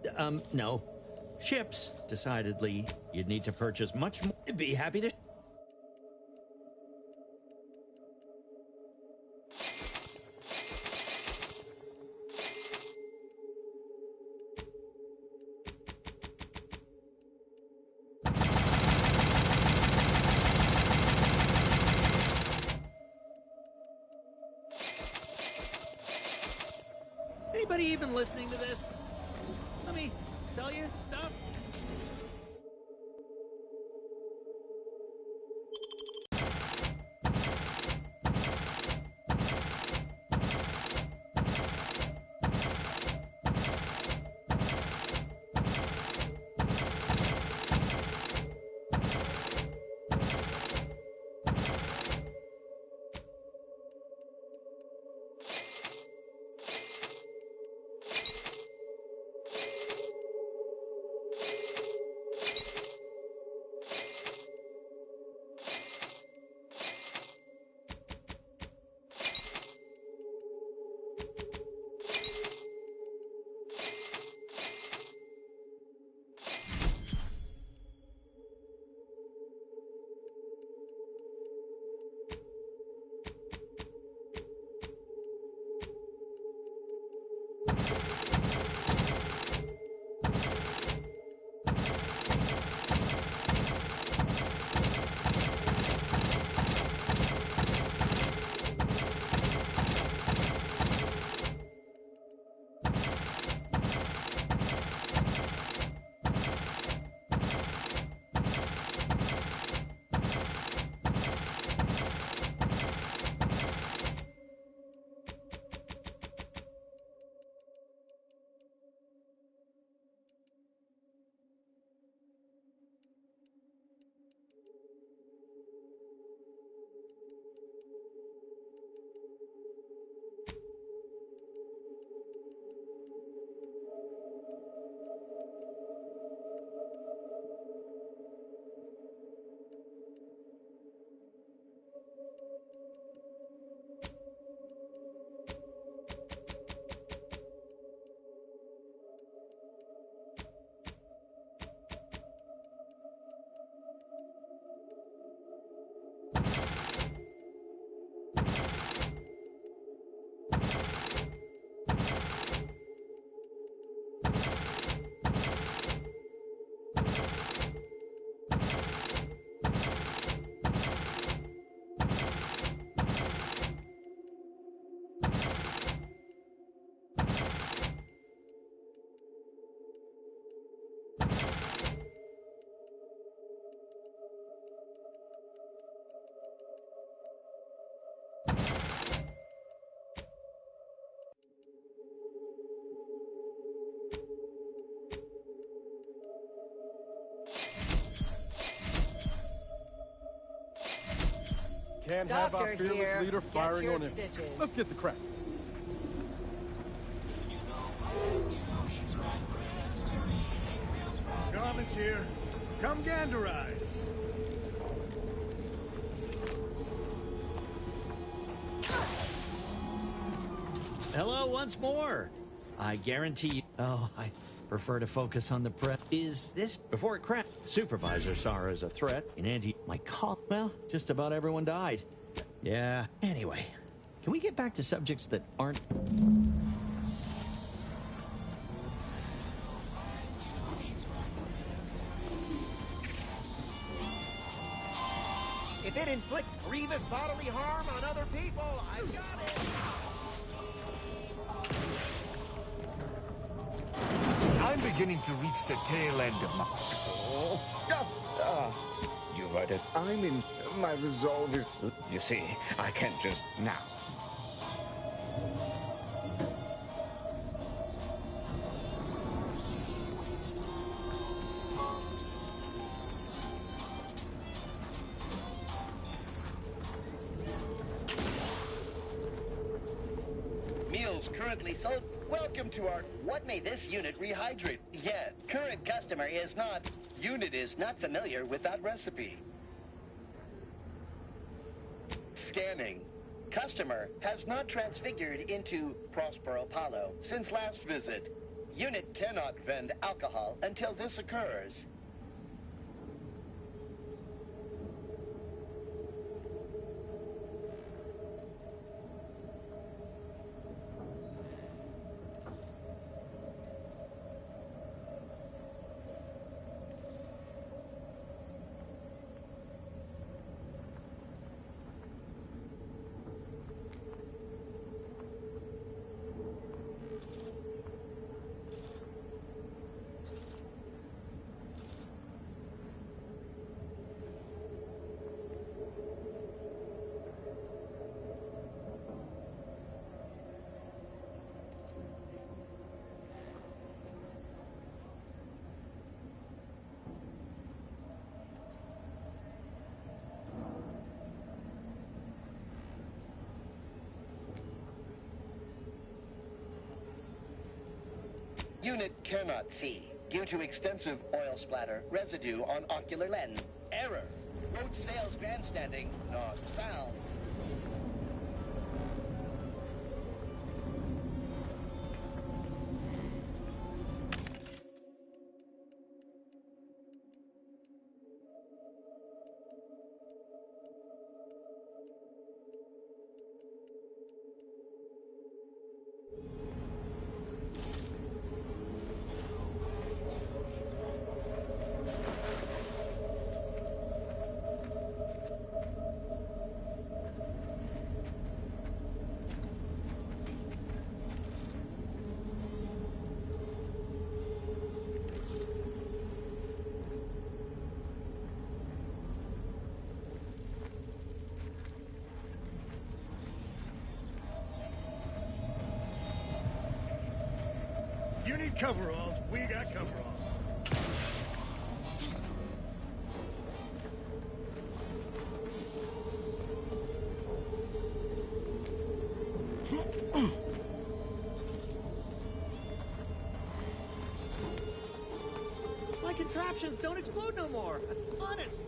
no. Ships, decidedly. You'd need to purchase much more. Be happy to... Anybody even listening to this? Let me tell you stuff. Can't have our Doctor fearless here. leader Get firing your on him. stitches. Let's get the crack. Garment's here. Come ganderize. Hello once more. I guarantee you... Oh, I prefer to focus on the press. Is this... Before it crashed, supervisor saw her as a threat. And my call... Well, just about everyone died. Yeah. Anyway, can we get back to subjects that aren't... If it inflicts grievous bodily harm on other people, I've got it! I'm beginning to reach the tail end of my... You've heard it. I'm in... My resolve is... You see, I can't just... Now. Meals currently sold. Welcome to our... What made this unit rehydrate? Yeah, current customer is not... Unit is not familiar with that recipe. Scanning. Customer has not transfigured into Prosper Apollo since last visit. Unit cannot vend alcohol until this occurs. Unit cannot see due to extensive oil splatter residue on ocular lens. Error. Road sales grandstanding not found. You need coveralls, we got coveralls. My contraptions don't explode no more. Honest.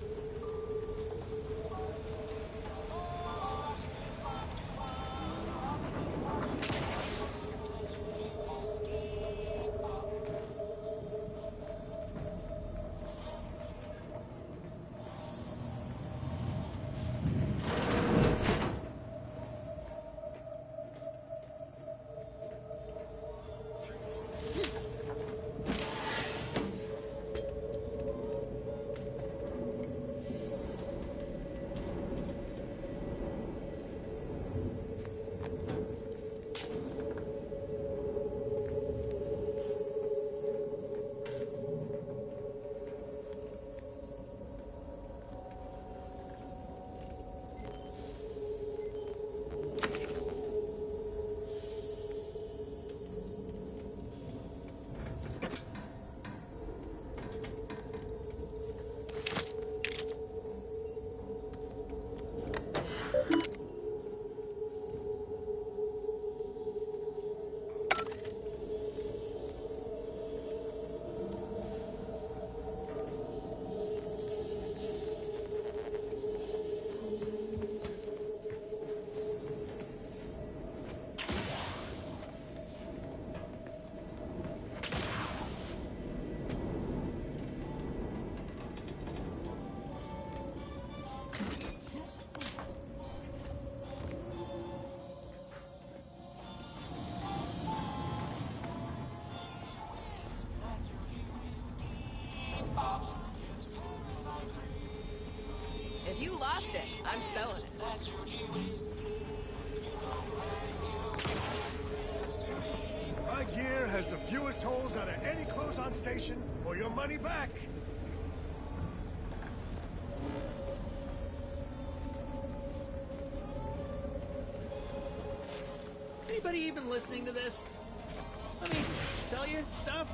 If you lost it, I'm selling it. My gear has the fewest holes out of any close-on station, or your money back. Anybody even listening to this? Let me sell you stuff.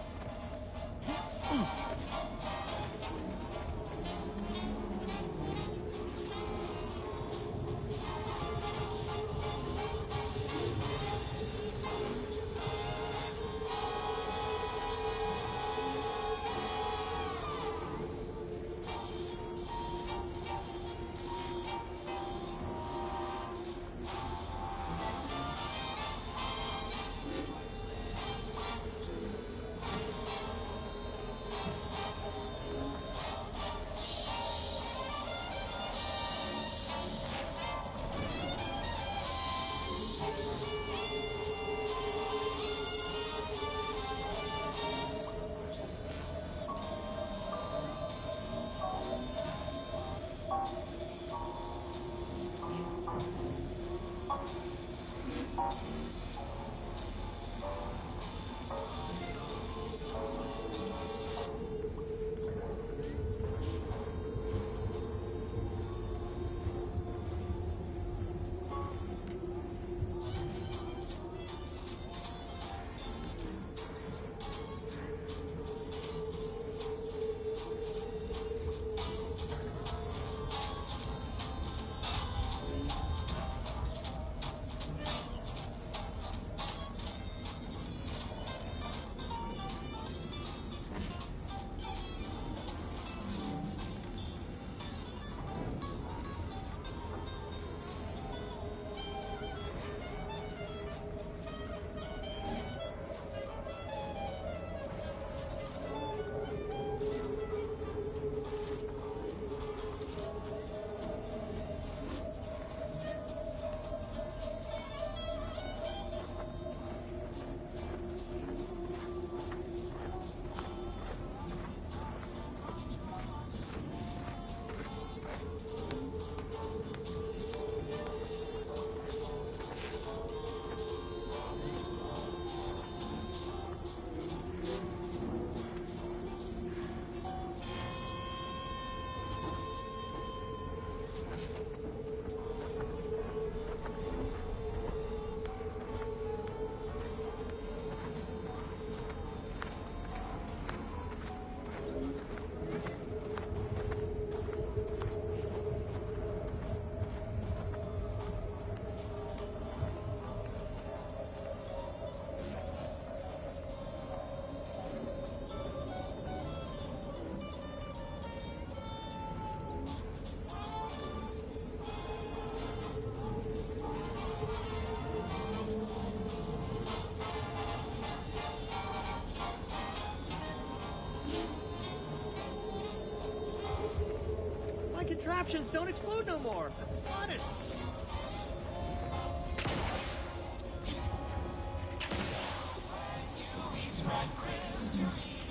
contraptions don't explode no more. Honest.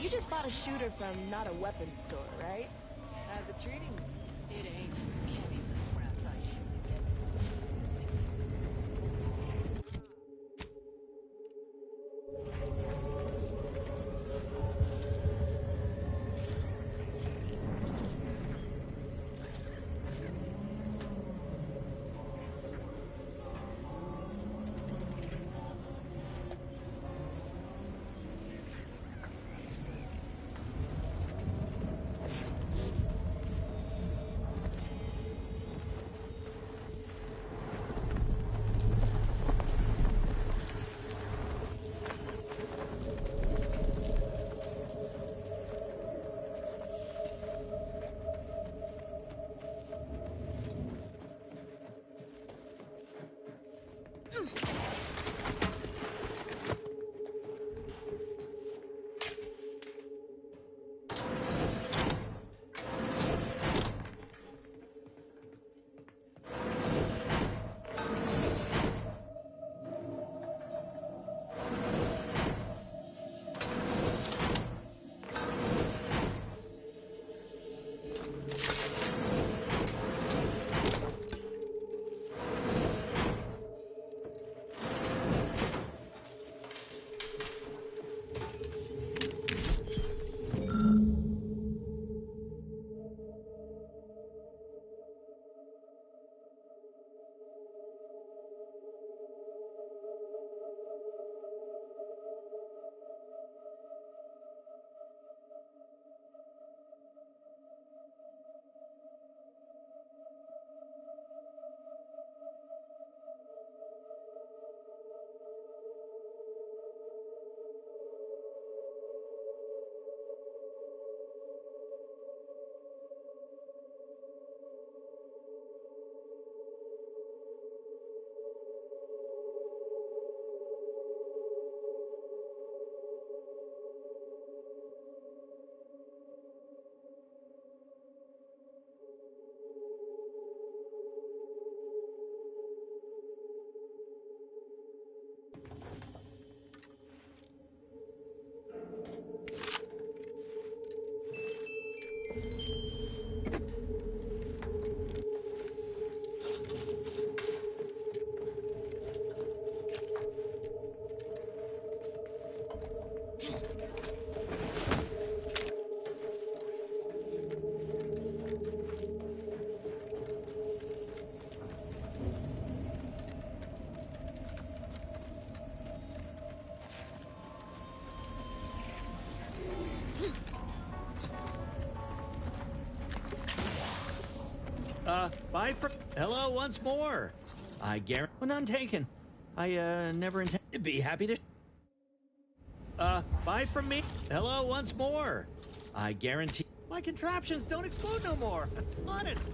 You just bought a shooter from not a weapons store, right? How's it treating you? It ain't. Can't be the crap I Bye for... Hello once more. I guarantee... Well, none taken. I, never intend... Be happy to... Bye from me. Hello once more. I guarantee... My contraptions don't explode no more. Honest.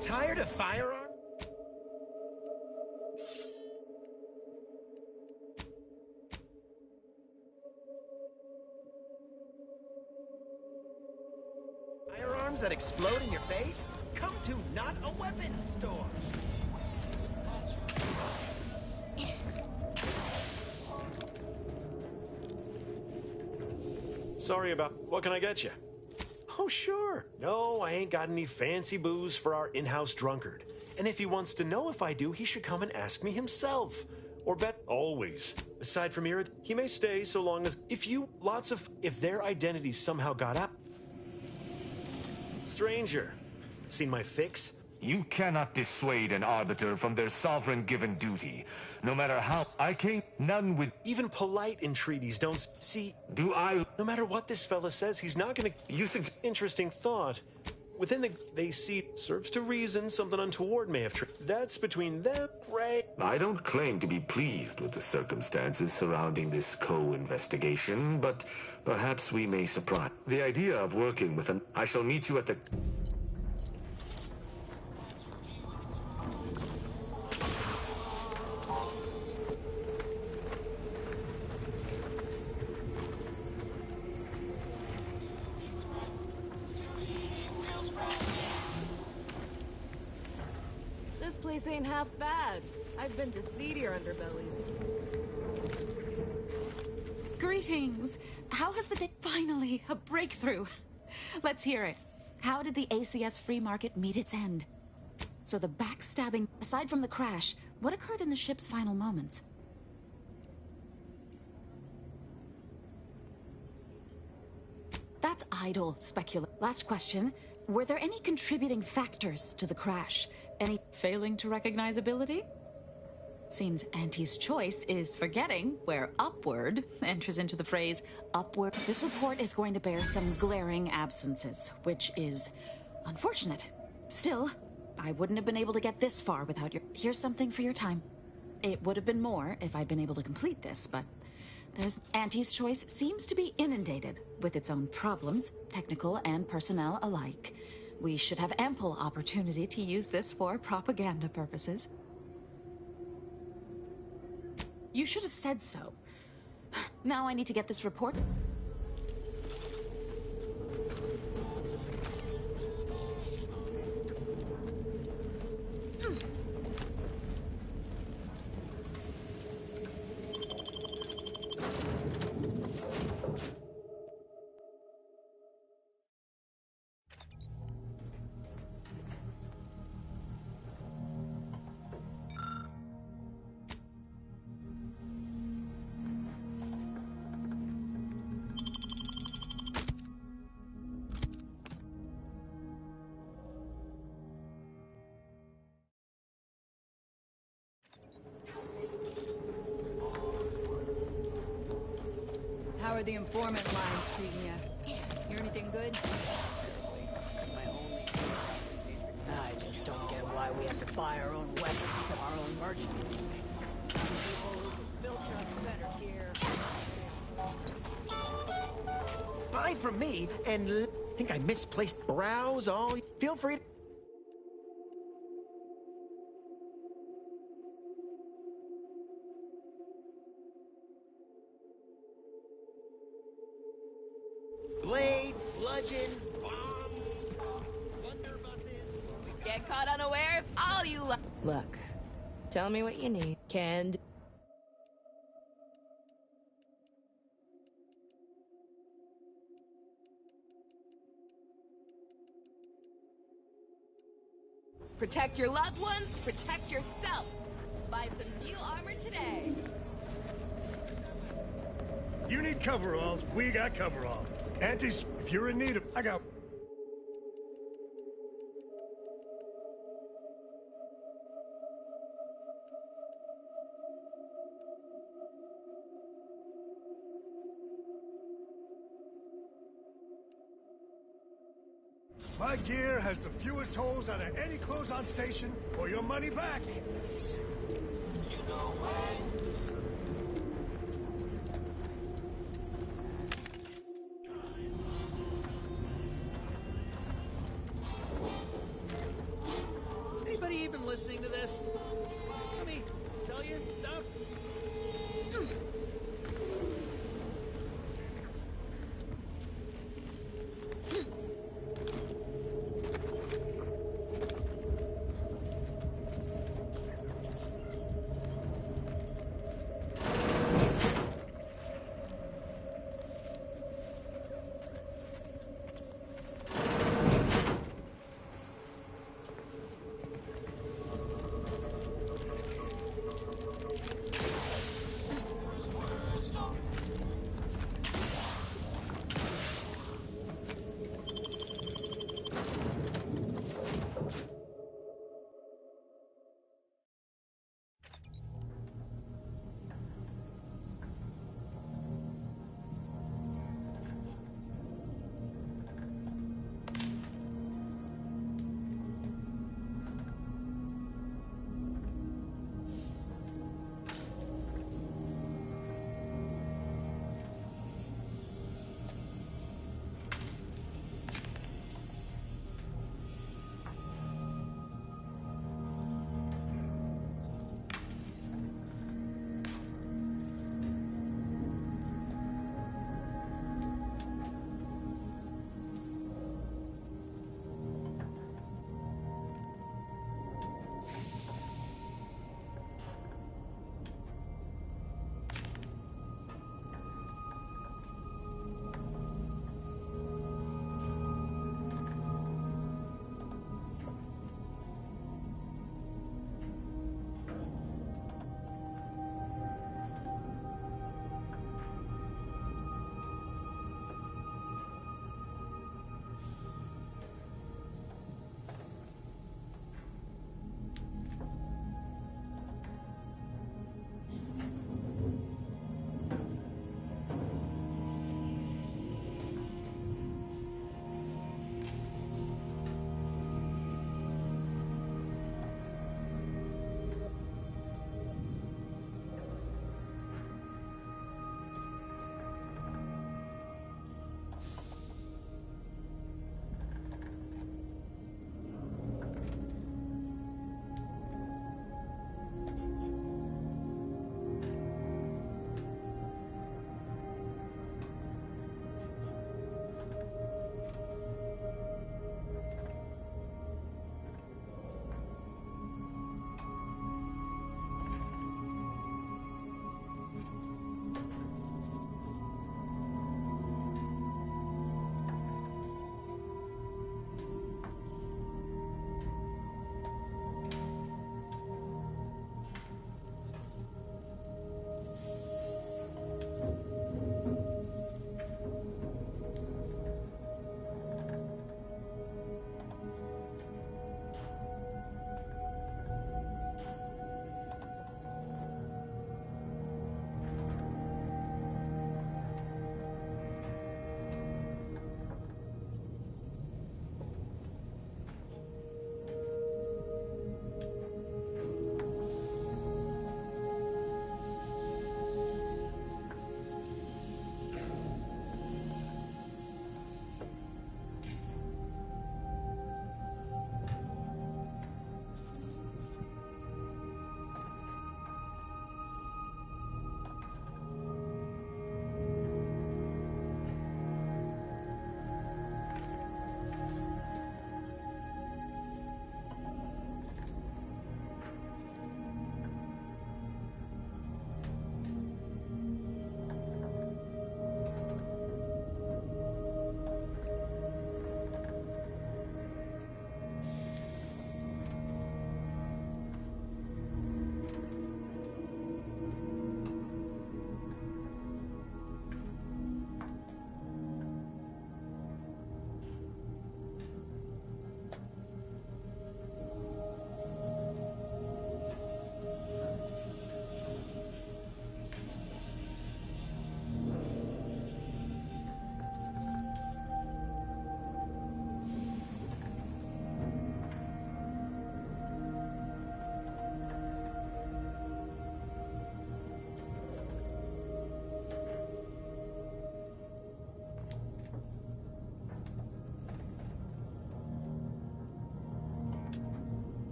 Tired of firearms? Firearms that explode in your face? Come to Not a Weapons Store. Sorry about... What can I get you? Oh, sure. No, I ain't got any fancy booze for our in-house drunkard. And if he wants to know if I do, he should come and ask me himself. Or bet always. Aside from irrit, he may stay so long as... If their identities somehow got out... Stranger, seen my fix? You cannot dissuade an arbiter from their sovereign-given duty. No matter how I came, none with... Even polite entreaties don't see... Do I... No matter what this fella says, he's not gonna... Interesting thought. Within they see... Serves to reason something untoward may have... That's between them, Ray. I don't claim to be pleased with the circumstances surrounding this co-investigation, but perhaps we may surprise... The idea of working with an... I shall meet you at the... place ain't half bad. I've been to seedier underbellies. Greetings. How has the day... Finally, a breakthrough. Let's hear it. How did the ACS free market meet its end? So the backstabbing... Aside from the crash, what occurred in the ship's final moments? That's idle speculation. Last question. Were there any contributing factors to the crash? Any failing to recognize ability? Seems Auntie's choice is forgetting where upward enters into the phrase upward. This report is going to bear some glaring absences, which is unfortunate. Still, I wouldn't have been able to get this far without your... Here's something for your time. It would have been more if I'd been able to complete this, but Auntie's choice seems to be inundated with its own problems, technical and personnel alike. We should have ample opportunity to use this for propaganda purposes. You should have said so. Now I need to get this report. How are the informant lines treating you? Hear anything good? I just don't get why we have to buy our own weapons from our own merchants. People who can filter us better gear. Buy from me and think I misplaced browse all. Feel free to... Blades, bludgeons, bombs, blunderbusses. Get caught unawares, all you Look, tell me what you need. Canned. Protect your loved ones, protect yourself. Buy some new armor today. You need coveralls, we got coveralls. Aunties, if you're in need of... I got... My gear has the fewest holes out of any close-on station, or your money back. You know when. Anybody even listening to this? Let me tell you stuff.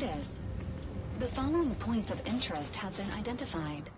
Notice, the following points of interest have been identified.